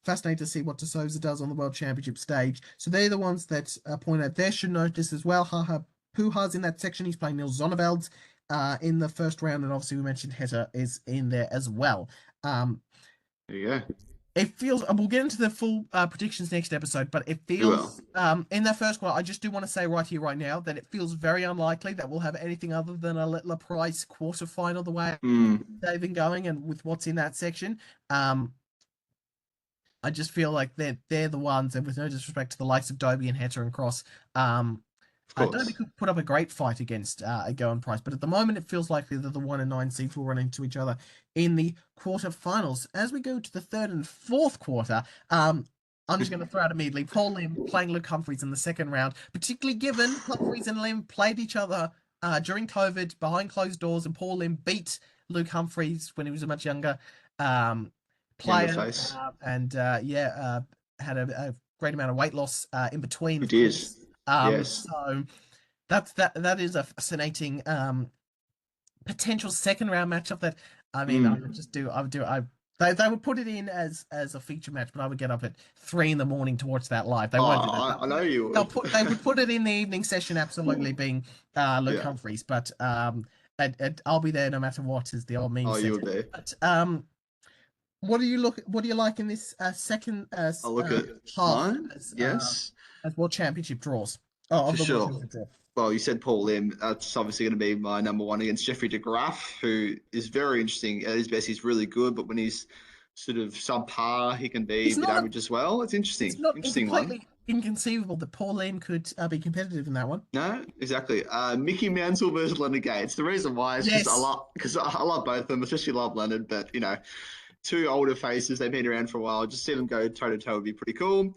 Fascinating to see what De Souza does on the World Championship stage. So they're the ones that point out there. Should notice as well, Puha's in that section. He's playing Niels Zonneveld in the first round. And obviously we mentioned Heta is in there as well. There you go. It feels, and we'll get into the full predictions next episode, but it feels, in that first quarter, I just do want to say right here, right now, that it feels very unlikely that we'll have anything other than a Littler Price quarterfinal the way they've been going and with what's in that section. I just feel like they're the ones, and with no disrespect to the likes of Dobie and Heta and Cross, Dobie could put up a great fight against Go and Price, but at the moment it feels likely that the 1 and 9 seeds will run into each other in the quarterfinals. As we go to the third and fourth quarter, I'm just going to throw out immediately Paul Lim playing Luke Humphries in the second round, particularly given Humphries and Lim played each other during COVID behind closed doors, and Paul Lim beat Luke Humphries when he was a much younger player, and had a great amount of weight loss in between. It is. Yes. So that is a fascinating potential second round matchup that they would put it in as a feature match, but I would get up at 3 a.m. to watch that live. They won't do that. I know you would. They would put it in the evening session, absolutely, being Luke Humphries, but I'll be there no matter what, is the old meme. You'll be. But what do you like in this second I'll look at half as World Championship draws? For sure. Well, you said Paul Lim. That's obviously going to be my number one against Jeffrey de Graaf, who is very interesting. At his best, he's really good, but when he's sort of subpar, he can be a bit average as well. It's interesting. It's not interesting completely inconceivable that Paul Lim could be competitive in that one. No, exactly. Mickey Mansell versus Leonard Gates. The reason why is because I love both of them, especially love Leonard, but two older faces, they've been around for a while. Just see them go toe to toe would be pretty cool.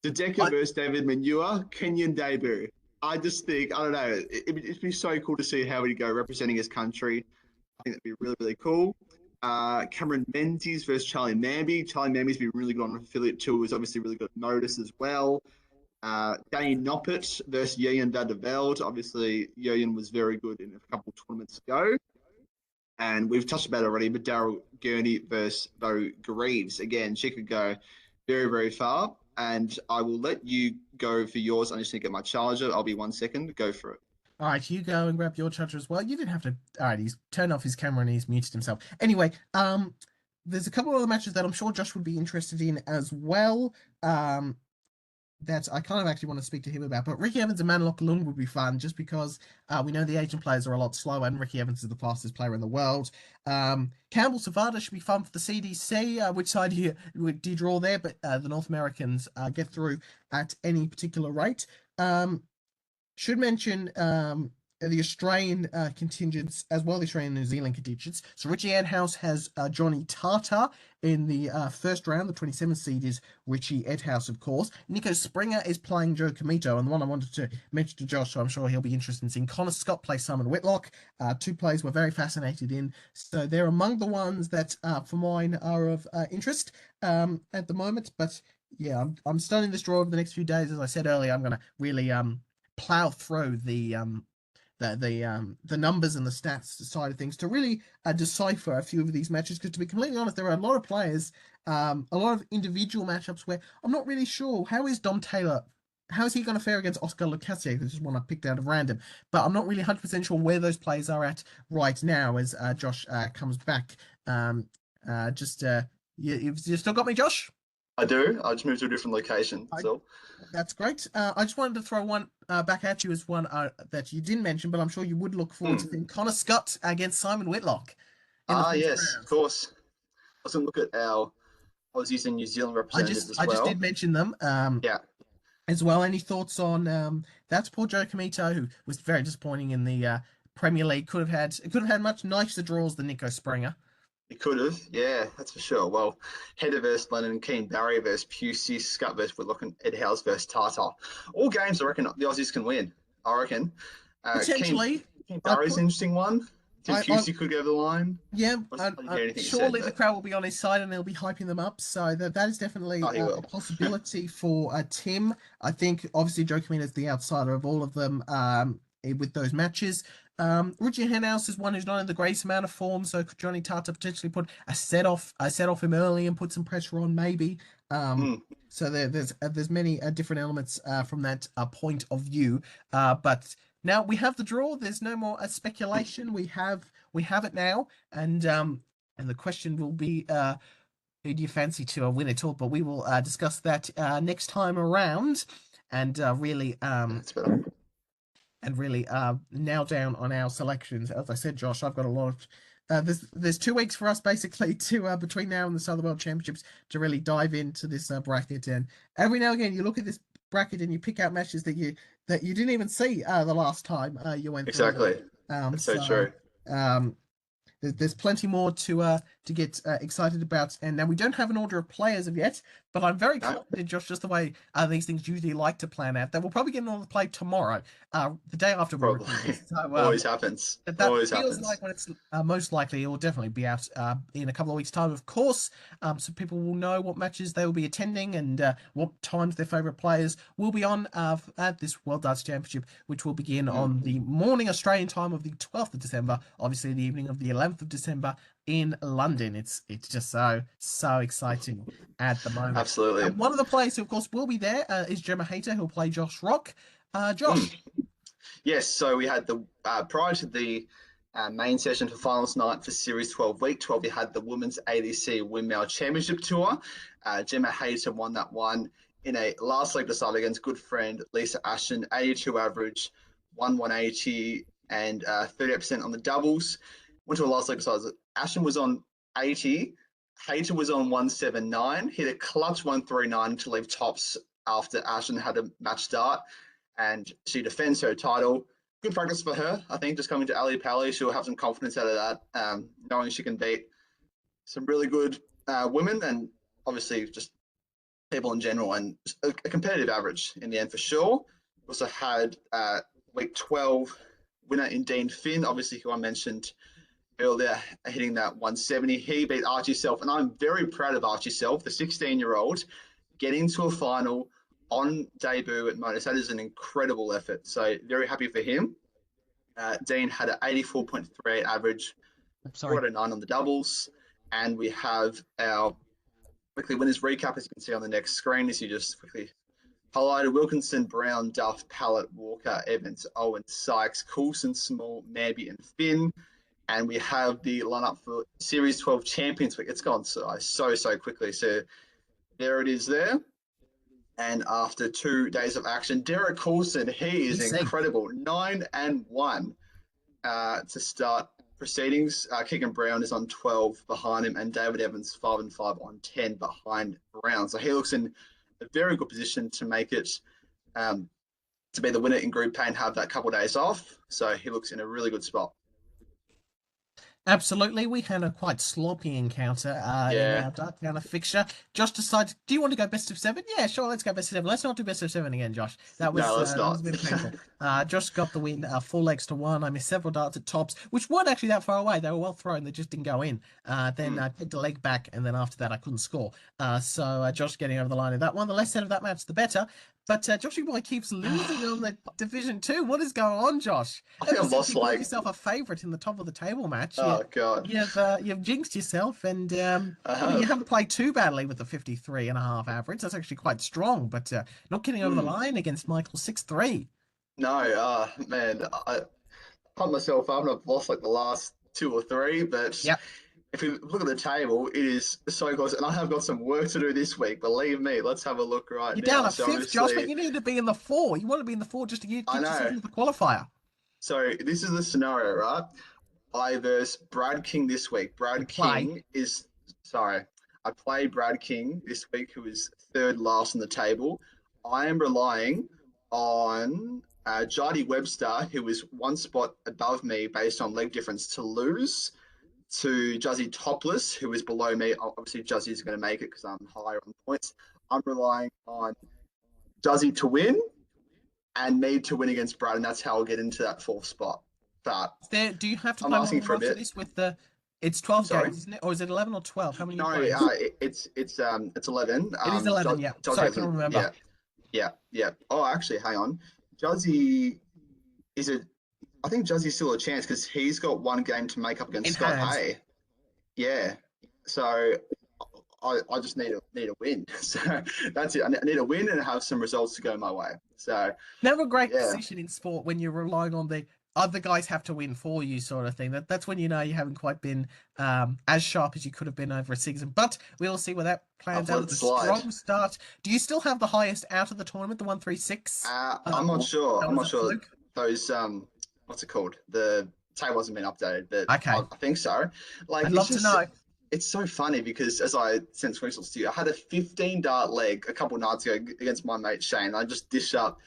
Dedeker versus David Manua, Kenyan debut. I just think, I don't know, it'd be so cool to see how he'd go representing his country. I think that'd be really, really cool. Cameron Menzies versus Charlie Mamby. Charlie Mamby's been really good on affiliate tour. He's obviously really good at Modus as well. Danny Noppert versus Jurjen van der Velde. Obviously, Jurjen was very good in a couple of tournaments ago. And we've touched about it already, but Daryl Gurney versus Bo Greaves. Again, she could go very, very far. And I will let you go for yours. I just need to get my charger. I'll be 1 second. Go for it. All right, you go and grab your charger as well. You didn't have to. All right, he's turned off his camera and he's muted himself. Anyway, there's a couple of other matches that I'm sure Josh would be interested in as well. That I kind of actually want to speak to him about. But Ricky Evans and Manlock Lung would be fun just because we know the Asian players are a lot slower and Ricky Evans is the fastest player in the world. Campbell Savada should be fun for the CDC. Which side do you draw there? But the North Americans get through at any particular rate. Should mention the Australian contingents as well, the Australian and New Zealand contingents. So Richie Edhouse has Johnny Tata in the first round. The 27th seed is Richie Edhouse, of course. Nico Springer is playing Joe Comito, and the one I wanted to mention to Josh, so I'm sure he'll be interested in seeing Connor Scott play Simon Whitlock. Two plays we're very fascinated in. So they're among the ones that, for mine, are of interest at the moment. But yeah, I'm studying this draw over the next few days. As I said earlier, I'm going to really plow through the numbers and the stats side of things to really decipher a few of these matches, because to be completely honest, there are a lot of players, a lot of individual matchups where I'm not really sure how is Dom Taylor, how is he going to fare against Oscar Lucassier. This is one I picked out of random, but I'm not really 100% sure where those players are at right now as Josh comes back. You've still got me, Josh? I do. I just moved to a different location. So that's great. I just wanted to throw one back at you as one that you didn't mention, but I'm sure you would look forward to seeing Connor Scott against Simon Whitlock. Yes, of course. I was going to look at our Aussies and New Zealand representatives as well. I just did mention them. As well. Any thoughts on that's poor Joe Comito, who was very disappointing in the Premier League. Could have had much nicer draws than Nico Springer. He could have, yeah, that's for sure. Well, Heta versus Lennon, Keen Barry versus Pusey, Scott versus Whitlock, and Ed Howes versus Tata. All games I reckon the Aussies can win. I reckon. Potentially. Keen Barry's an interesting one. Pusey could go over the line. Yeah, surely the crowd will be on his side and they'll be hyping them up. So that is definitely a possibility for Tim. I think obviously Joe Comito is the outsider of all of them with those matches. Richie Henhouse is one who's not in the greatest amount of form, so could Johnny Tata potentially put a set off him early and put some pressure on, maybe. So there's many different elements from that point of view. But now we have the draw. There's no more speculation. We have it now, and the question will be who do you fancy to win it all? But we will discuss that next time around, and really That's better. nail down on our selections. As I said, Josh, I've got a lot of. There's 2 weeks for us basically to between now and the Southern World Championships to really dive into this bracket, and every now and again you look at this bracket and you pick out matches that you didn't even see the last time you went through. Exactly. That's so true. There's plenty more to get excited about, and now we don't have an order of players of yet, but I'm very confident, Josh, just the way these things usually like to plan out, that we'll probably get an order of play tomorrow, the day after we record this. So, always happens. That always feels happens. like when it's most likely it will definitely be out in a couple of weeks' time, of course, so people will know what matches they will be attending and what times their favourite players will be on at this World Darts Championship, which will begin on the morning Australian time of the 12th of December, obviously the evening of the 11th of December in London. It's just so exciting at the moment. Absolutely. And one of the players who, of course, will be there is Damon Heta, who'll play Josh Rock. Josh. Yes, so we had the prior to the main session for finals night for Series 12 Week 12, we had the Women's ADC Windmill Championship Tour. Gemma Hayter won that one in a last leg decider against good friend Lisa Ashton, 82 average, 180 and 38% on the doubles. Went to a last leg decider. Ashton was on 80, Hayter was on 179, hit a clutch 139 to leave tops after Ashton had a match start, and she defends her title. Good practice for her, I think, just coming to Ali Pally. She'll have some confidence out of that, knowing she can beat some really good women and obviously just people in general, and a competitive average in the end for sure. Also had week 12 winner in Dean Finn, obviously, who I mentioned earlier, hitting that 170. He beat Archie Self, and I'm very proud of Archie Self, the 16-year-old, getting to a final on debut at Motus. That is an incredible effort. So very happy for him. Dean had an 84.38 average, 409 on the doubles. And we have our weekly winners recap, as you can see on the next screen, as you just quickly highlighted: Wilkinson, Brown, Duff, Pallett, Walker, Evans, Owen, Sykes, Coulson, Small, Manby, and Finn. And we have the lineup for Series 12 Champions Week. It's gone so quickly. So there it is there. And after 2 days of action, Derek Coulson, he is incredible. 9-1 to start proceedings. Keegan Brown is on 12 behind him, and David Evans 5-5 on 10 behind Brown. So he looks in a very good position to make it, to be the winner in Group A and have that couple of days off. So he looks in a really good spot. Absolutely. We had a quite sloppy encounter in our Dark Counter fixture. Josh decided, do you want to go best of 7? Yeah, sure, let's go best of 7. Let's not do best of 7 again, Josh. That was, no, let's not. That was a bit painful. Josh got the win, 4 legs to 1. I missed several darts at tops, which weren't actually that far away. They were well thrown. They just didn't go in. Then I picked a leg back, and then after that, I couldn't score. So Josh getting over the line in that one. The less said of that match, the better. But Joshy Boy keeps losing on the Division 2. What is going on, Josh? I think I've lost like yourself a favourite in the top of the table match. Oh God! You've jinxed yourself, and you haven't played too badly with the 53.5 average. That's actually quite strong, but not getting over the line against Michael 6-3. No, man, I pumped myself up and I've lost like the last 2 or 3, but if you look at the table, it is so close, and I have got some work to do this week. Believe me. Let's have a look now. You're down a 5th, Josh, but you need to be in the 4. You want to be in the 4 just to get yourself into the qualifier. So this is the scenario, right? I versus Brad King this week. Brad King is I play Brad King this week, who is 3rd last on the table. I am relying on Jardy Webster, who is 1 spot above me based on leg difference, to lose to Juzzy Topless, who is below me. Obviously, Juzzy is going to make it because I'm higher on points. I'm relying on Juzzy to win and me to win against Brad, and that's how I'll get into that 4th spot. But do you have to play one after this with the? It's 12 games, isn't it? Or is it 11 or 12? How many? No, it's 11. It is 11. Yeah. Sorry, I can't remember. Yeah. Oh, actually, hang on. Juzzy is it? I think Juzzy's still a chance because he's got 1 game to make up against Scott A. Yeah. So I just need a win. So that's it. I need a win and have some results to go my way. So never a great position in sport when you're relying on the other guys have to win for you, sort of thing. That's when you know you haven't quite been as sharp as you could have been over a season. But we'll see where that plans out. The strong start. Do you still have the highest out of the tournament, the 136? I'm not sure. I'm not sure. Those what's it called? The table hasn't been updated, but okay. I think so. Like, I'd love to know. It's so funny because as I sent screenshots to you, I had a 15 dart leg a couple nights ago against my mate Shane. I just dished up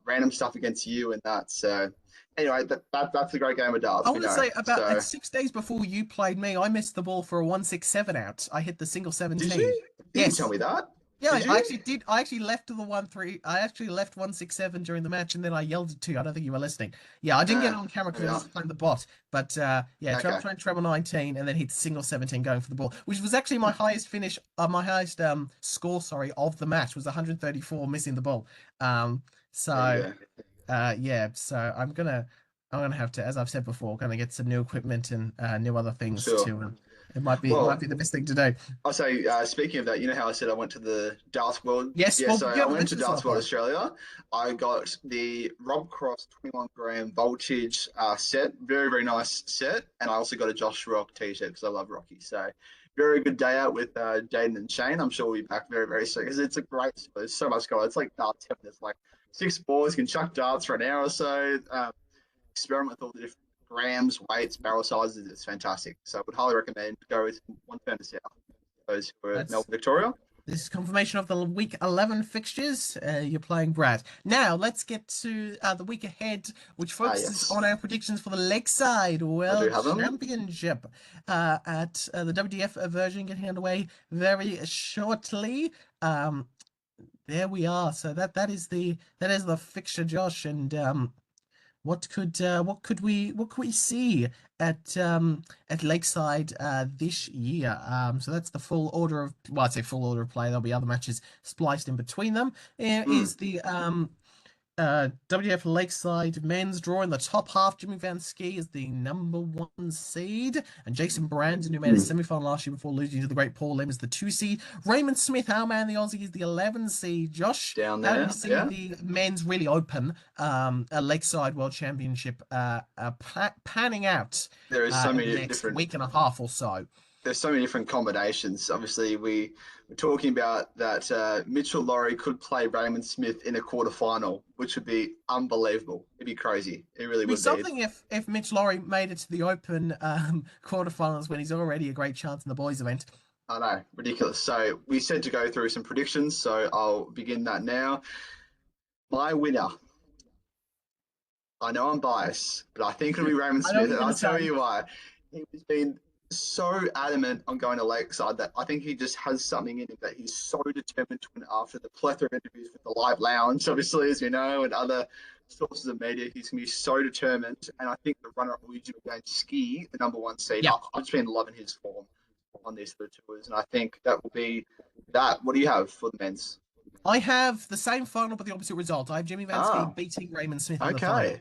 random stuff against you and that. So anyway, that's a great game of darts. I want to say about 6 days before you played me, I missed the ball for a 167 out. I hit the single 17. Did you? You didn't tell me that. Yeah, I actually did. I actually left to the 1-3. I actually left 167 during the match, and then I yelled it to you. I don't think you were listening. Yeah, I didn't get it on camera because I was playing the bot. But treble 19, and then hit single 17 going for the ball, which was actually my highest finish, my highest score, of the match was 134, missing the ball. So I'm gonna have to, as I've said before, kind of get some new equipment and new other things too. It might be the best thing to do. I'll say, speaking of that, you know how I said I went to the Darts World? Yes, yeah. So I went to Darts World Australia. I got the Rob Cross 21 gram voltage set, very very nice set, and I also got a Josh Rock t-shirt because I love Rocky. So very good day out with Jaden and Shane. I'm sure we'll be back very very soon because it's a great sport. There's so much going. It's like darts heaven. There's like 6 balls. You can chuck darts for an hour or so. Experiment with all the different grams, weights, barrel sizes. It's fantastic. So I would highly recommend go with one turn to south. Those who are Melbourne, Victoria. This is confirmation of the week 11 fixtures. You're playing Brad. Now let's get to the week ahead, which focuses on our predictions for the Lakeside World Championship at the WDF version getting underway very shortly. There we are. So that is the fixture, Josh, and what could we see at Lakeside this year? So that's the full order of, well, I'd say full order of play. There'll be other matches spliced in between them. Is the WDF Lakeside men's draw in the top half. Jimmy Van Ski is the #1 seed, and Jason Brandon, who made a semi-final last year before losing to the great Paul Lim, is the 2 seed. Raymond Smith, our man, the Aussie, is the 11 seed. Josh, down there. How do you see the men's really open a Lakeside World Championship panning out? There is so many next different week and a half or so. There's so many different combinations. Obviously, we're talking about that Mitchell Laurie could play Raymond Smith in a quarterfinal, which would be unbelievable. It'd be crazy. It really would be. Something if Mitch Laurie made it to the Open quarterfinals when he's already a great chance in the boys event. I know, ridiculous. So we said to go through some predictions, so I'll begin that now. My winner. I know I'm biased, but I think it'll be Raymond Smith, and I'll tell you why. He's been so adamant on going to Lakeside that I think he just has something in him that he's so determined to win after the plethora of interviews with the Live Lounge, obviously, as you know, and other sources of media. He's going to be so determined, and I think the runner-up will usually gain Ski, the #1 seed. Yep. I've just been loving his form on these other tours, and I think that will be that. What do you have for the men's? I have the same final, but the opposite result. I have Jimmy Van Ski beating Raymond Smith in the final.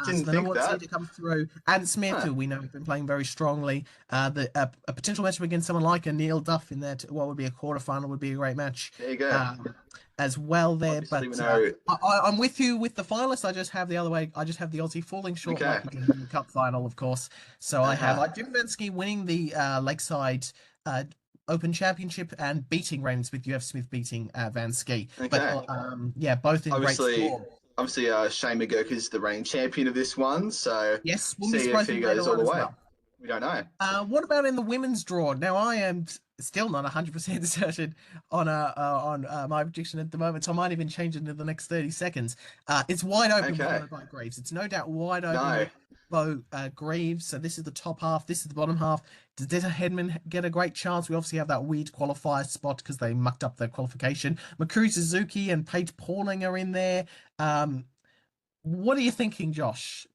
Didn't think that. To come through. And Smith, who we know has been playing very strongly. A potential matchup against someone like a Neil Duff in that what would be a quarterfinal would be a great match. There you go. As well there. Obviously, but I'm with you with the finalists. I just have the other way. I just have the Aussie falling short in the cup final, of course. So I have Jim Van Ski winning the Lakeside Open Championship and beating Raymond Smith. You have Smith beating Van Ski. Okay. But both in great form. Obviously, Shane McGurk is the reigning champion of this one, so yes, see if he goes all the way. Well. We don't know. What about in the women's draw? Now, I am still not 100% certain on my prediction at the moment, so I might even change it in the next 30 seconds. It's wide open by Greaves. It's no doubt wide open by Greaves. So this is the top half. This is the bottom half. Does Detta Hedman get a great chance? We obviously have that weird qualifier spot because they mucked up their qualification. Makuru Suzuki and Paige Pauling are in there. What are you thinking, Josh?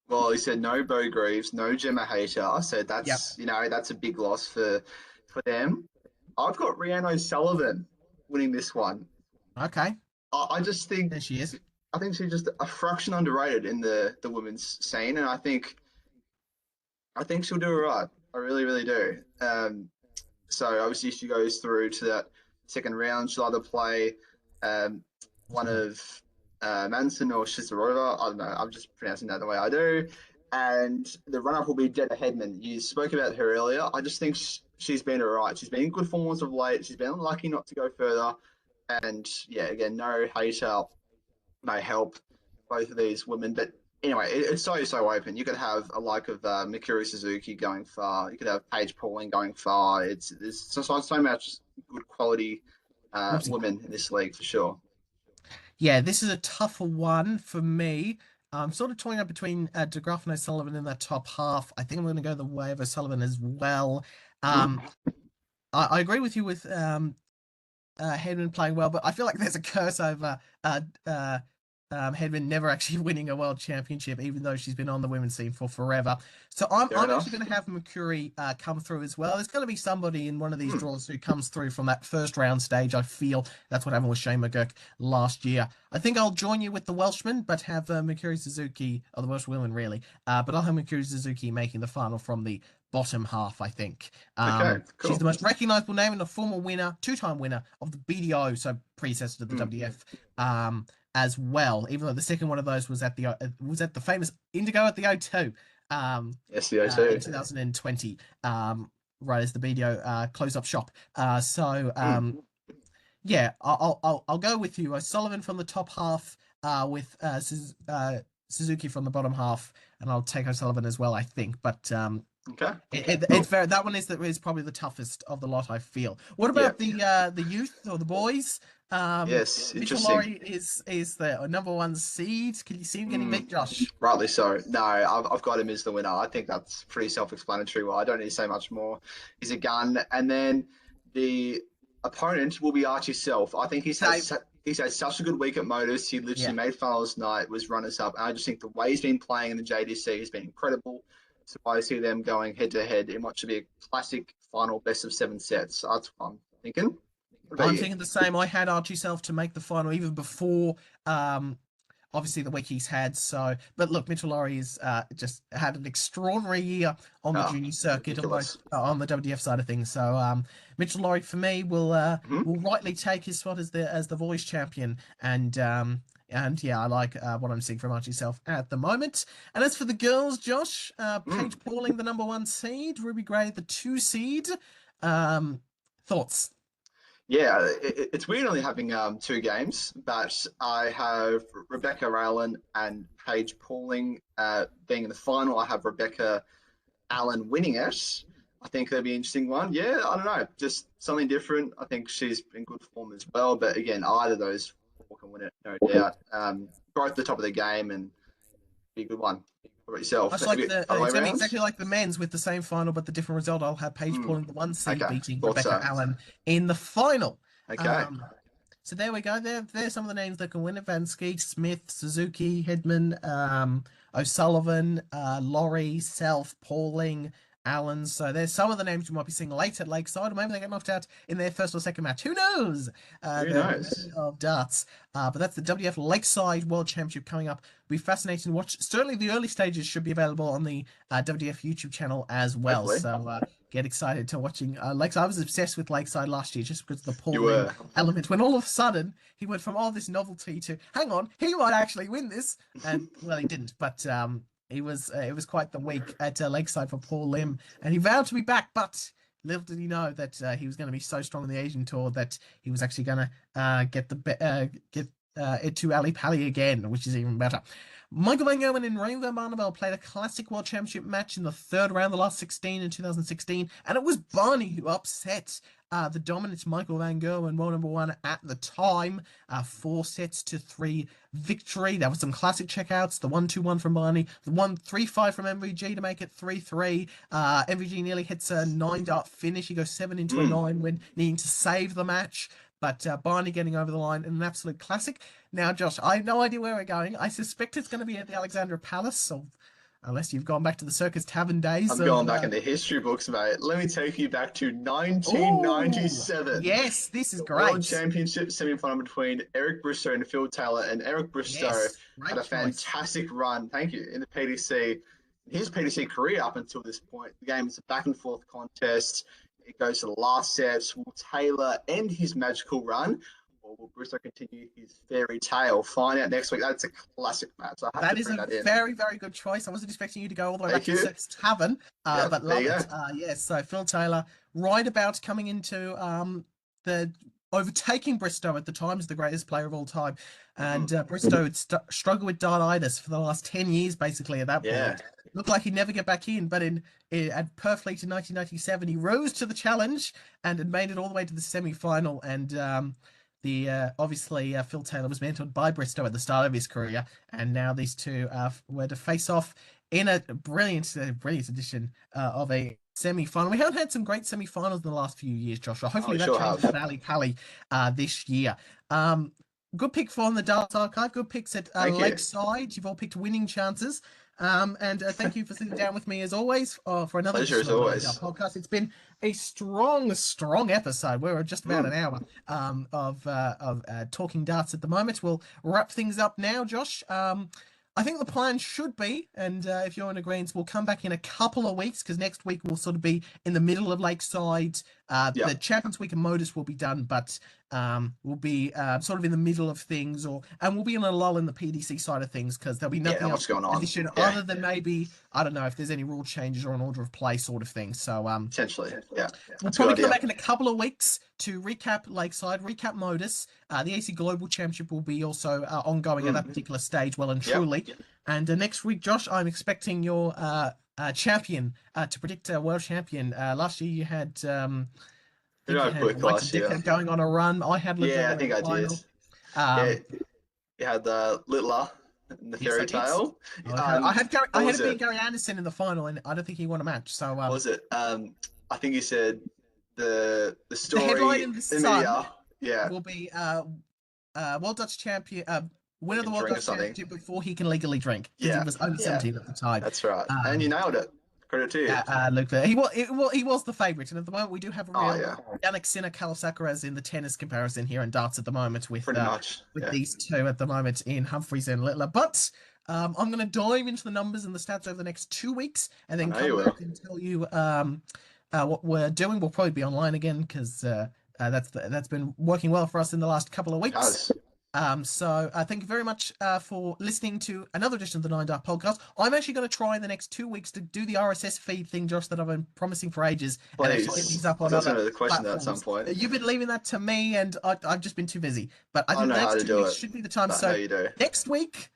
Well, he said no Bo Greaves, no Gemma Hayter. So that's that's a big loss for them. I've got Rhiannon O'Sullivan winning this one. Okay. I just think there she is. I think she's just a fraction underrated in the women's scene, and I think she'll do all right. I really, really do. So obviously she goes through to that second round. She'll either play one of Manson or Shizarova. I don't know. I'm just pronouncing that the way I do. And the runner-up will be Jetta Hedman. You spoke about her earlier. I just think she's been all right. She's been in good form as of late. She's been unlucky not to go further. And yeah, again, no hater, no help, both of these women. But anyway, it's so open. You could have a like of Mikuru Suzuki going far. You could have Paige Pauling going far. There's so much good quality women in this league for sure. Yeah, this is a tougher one for me. I'm sort of toying up between De Graaf and O'Sullivan in that top half. I think I'm going to go the way of O'Sullivan as well. I agree with you with Hedman playing well, but I feel like there's a curse over Hedman never actually winning a world championship, even though she's been on the women's team for forever. So I'm actually going to have Mercury come through as well. There's going to be somebody in one of these draws who comes through from that first round stage. I feel that's what happened with Shane McGurk last year. I think I'll join you with the Welshman, but have Mikuru Suzuki, or the Welsh women really, but I'll have Mikuru Suzuki making the final from the bottom half, I think. Okay, cool. She's the most recognisable name and a former winner, two-time winner of the BDO, so predecessor to the WDF, as well. Even though the second one of those was at the famous Indigo at the O2. Yes, the O2 in 2020. Right as the BDO closed up shop. Yeah, I'll go with you. O'Sullivan from the top half, with Suzuki from the bottom half, and I'll take O'Sullivan as well, I think. But okay, it's very, that one is probably the toughest of the lot, I feel. What about the youth or the boys? Yes, Mitchell Laurie is the number one seed. Can you see him getting beat, Josh? Rightly so. No, I've got him as the winner. I think that's pretty self-explanatory. Well, I don't need to say much more. He's a gun. And then the opponent will be Archie Self. I think he's had such a good week at Motors. He literally made finals night, was runners-up. And I just think the way he's been playing in the JDC has been incredible. So I see them going head-to-head in what should be a classic final best-of-7 sets. So that's what I'm thinking. I'm thinking the same. I had Archie Self to make the final even before, obviously, the week he's had. So, but look, Mitchell Laurie has just had an extraordinary year on the junior circuit, on the WDF side of things. So, Mitchell Laurie for me will rightly take his spot as the voice champion. And yeah, I like what I'm seeing from Archie Self at the moment. And as for the girls, Josh, Paige Pauling, the number 1 seed, Ruby Gray, the 2 seed. Thoughts? Yeah, it's weird only having 2 games, but I have Rebecca Allen and Paige Pauling being in the final. I have Rebecca Allen winning it. I think that'd be an interesting one. Yeah, I don't know, just something different. I think she's in good form as well. But again, either of those 4 can win it, no doubt. Both at the top of the game and be a good one. What about yourself? It's going to be exactly like the men's with the same final, but the different result. I'll have Paige Pauling, the 1 seed, beating Rebecca Allen in the final. Okay. So there we go. There's some of the names that can win it. Van Skeet, Smith, Suzuki, Hedman, O'Sullivan, Laurie, Self, Pauling, Allen. So there's some of the names you might be seeing late at Lakeside, or maybe they get knocked out in their first or second match. Who knows? Who knows? Of darts. But that's the WDF Lakeside World Championship coming up. It'll be fascinating to watch. Certainly the early stages should be available on the WDF YouTube channel as well. Hopefully. So get excited to watching Lakeside. I was obsessed with Lakeside last year just because of the Pauling element. When all of a sudden he went from this novelty to, hang on, he might actually win this. And well, he didn't, but it was quite the week at Lakeside for Paul Lim, and he vowed to be back, but little did he know that he was going to be so strong in the Asian tour that he was actually going to get it to Ali Pali again, which is even better. Michael Van Gerwen and Rainbow Barnabel played a classic World Championship match in the 3rd round, the last 16 in 2016, and it was Barney who upset the dominant Michael Van Gerwen, world number 1 at the time. 4-3 victory. There was some classic checkouts. The 1-2-1 from Barney, the 1-3-5 from MVG to make it 3-3. MVG nearly hits a 9-dart finish. He goes 7 into a 9 when needing to save the match. But Barney getting over the line in an absolute classic. Now, Josh, I have no idea where we're going. I suspect it's going to be at the Alexandra Palace, or unless you've gone back to the Circus Tavern days. I'm going back into history books, mate. Let me take you back to 1997. Yes, this is great. World Championship semi-final between Eric Bristow and Phil Taylor. And Eric Bristow had a fantastic run, thank you, in the PDC. His PDC career up until this point. The game is a back-and-forth contest. It goes to the last set. Will Taylor end his magical run, or will Bristow continue his fairy tale? Find out next week. That's a classic match. I have That to is bring a that in. very, very good choice. I wasn't expecting you to go all the way back Thank to you. Circus Tavern, Yeah, but there love you it. Yes, so Phil Taylor, right about coming into the overtaking Bristow at the time as the greatest player of all time. And Bristow had struggled with dartitis for the last 10 years, basically, at that point. Yeah. Looked like he'd never get back in, but at Perth League in 1997, he rose to the challenge and had made it all the way to the semi-final. And obviously Phil Taylor was mentored by Bristow at the start of his career, and now these two were to face off in a brilliant edition of a semi-final. We haven't had some great semi-finals in the last few years, Joshua. Hopefully that changes at Ali Pally this year. Good pick for on the Darts Archive. Good picks at Lakeside. You've all picked winning chances. And thank you for sitting down with me as always for another Pleasure as always. podcast. It's been a strong episode. We're just about an hour of talking darts at the moment. We'll wrap things up now, Josh. I think the plan should be, and if you're in agreement, we'll come back in a couple of weeks because next week we'll sort of be in the middle of Lakeside. The Champions Week and Modus will be done, but we'll be sort of in the middle of things, and we'll be in a lull in the PDC side of things because there'll be nothing else going on other than maybe, I don't know if there's any rule changes or an order of play sort of thing. So potentially, we'll probably come back in a couple of weeks to recap Lakeside, recap Modus. The AC Global Championship will be also ongoing at that particular stage, well and truly. And next week, Josh, I'm expecting your champion to predict a world champion. Last year you had going on a run. I had I think I did. You had the Littler in the fairy tale. I had it being Gary Anderson in the final, and I don't think he won a match. So what was it? I think you said the story. The headline in the Sun media, will be World Darts Champion. Winner of the World Darts Championship before he can legally drink. He was under 17 at the time. That's right. And you nailed it. Credit to you. Luke, he was the favourite, and at the moment we do have a real Yannick Sinner, Kalasakaras in the tennis comparison here in darts at the moment with these two at the moment in Humphreys and Littler. But I'm going to dive into the numbers and the stats over the next 2 weeks, and then come back and tell you what we're doing. We'll probably be online again because that's been working well for us in the last couple of weeks. So thank you very much for listening to another edition of the 9 Dart Podcast. I'm actually going to try in the next 2 weeks to do the RSS feed thing, Josh, that I've been promising for ages. Please. And actually get these up on other question at some point. You've been leaving that to me, and I've just been too busy. But I think the next 2 weeks should be the time. So next week,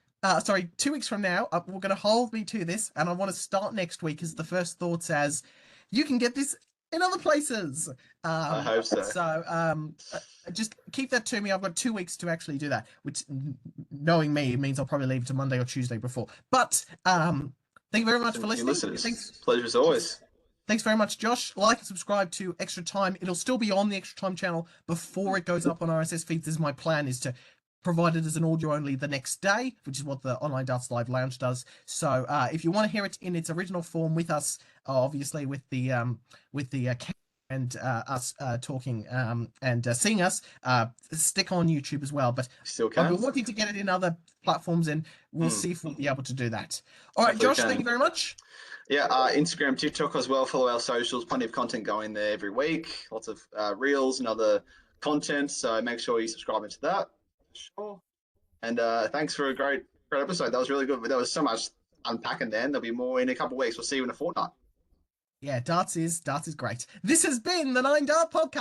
2 weeks from now, we're going to hold me to this, and I want to start next week as the first thoughts as you can get this in other places. I hope so. So just keep that to me. I've got 2 weeks to actually do that, which, knowing me, it means I'll probably leave it to Monday or Tuesday before. But thank you very much for listening. Thanks. Pleasure as always. Thanks very much, Josh. Like and subscribe to Extra Time. It'll still be on the Extra Time channel before it goes up on RSS feeds. This is my plan, is to provide it as an audio only the next day, which is what the Online Darts Live Lounge does. So if you want to hear it in its original form with us, obviously with the and us talking and seeing us, stick on YouTube as well. But still can. I've been wanting to get it in other platforms, and we'll see if we'll be able to do that. All right, Josh, thank you very much. Yeah, Instagram, TikTok as well. Follow our socials. Plenty of content going there every week. Lots of reels and other content. So make sure you subscribe into that. Sure. And thanks for a great episode. That was really good. But there was so much unpacking then. There'll be more in a couple of weeks. We'll see you in a fortnight. Yeah, darts is great. This has been the 9 Dart Podcast.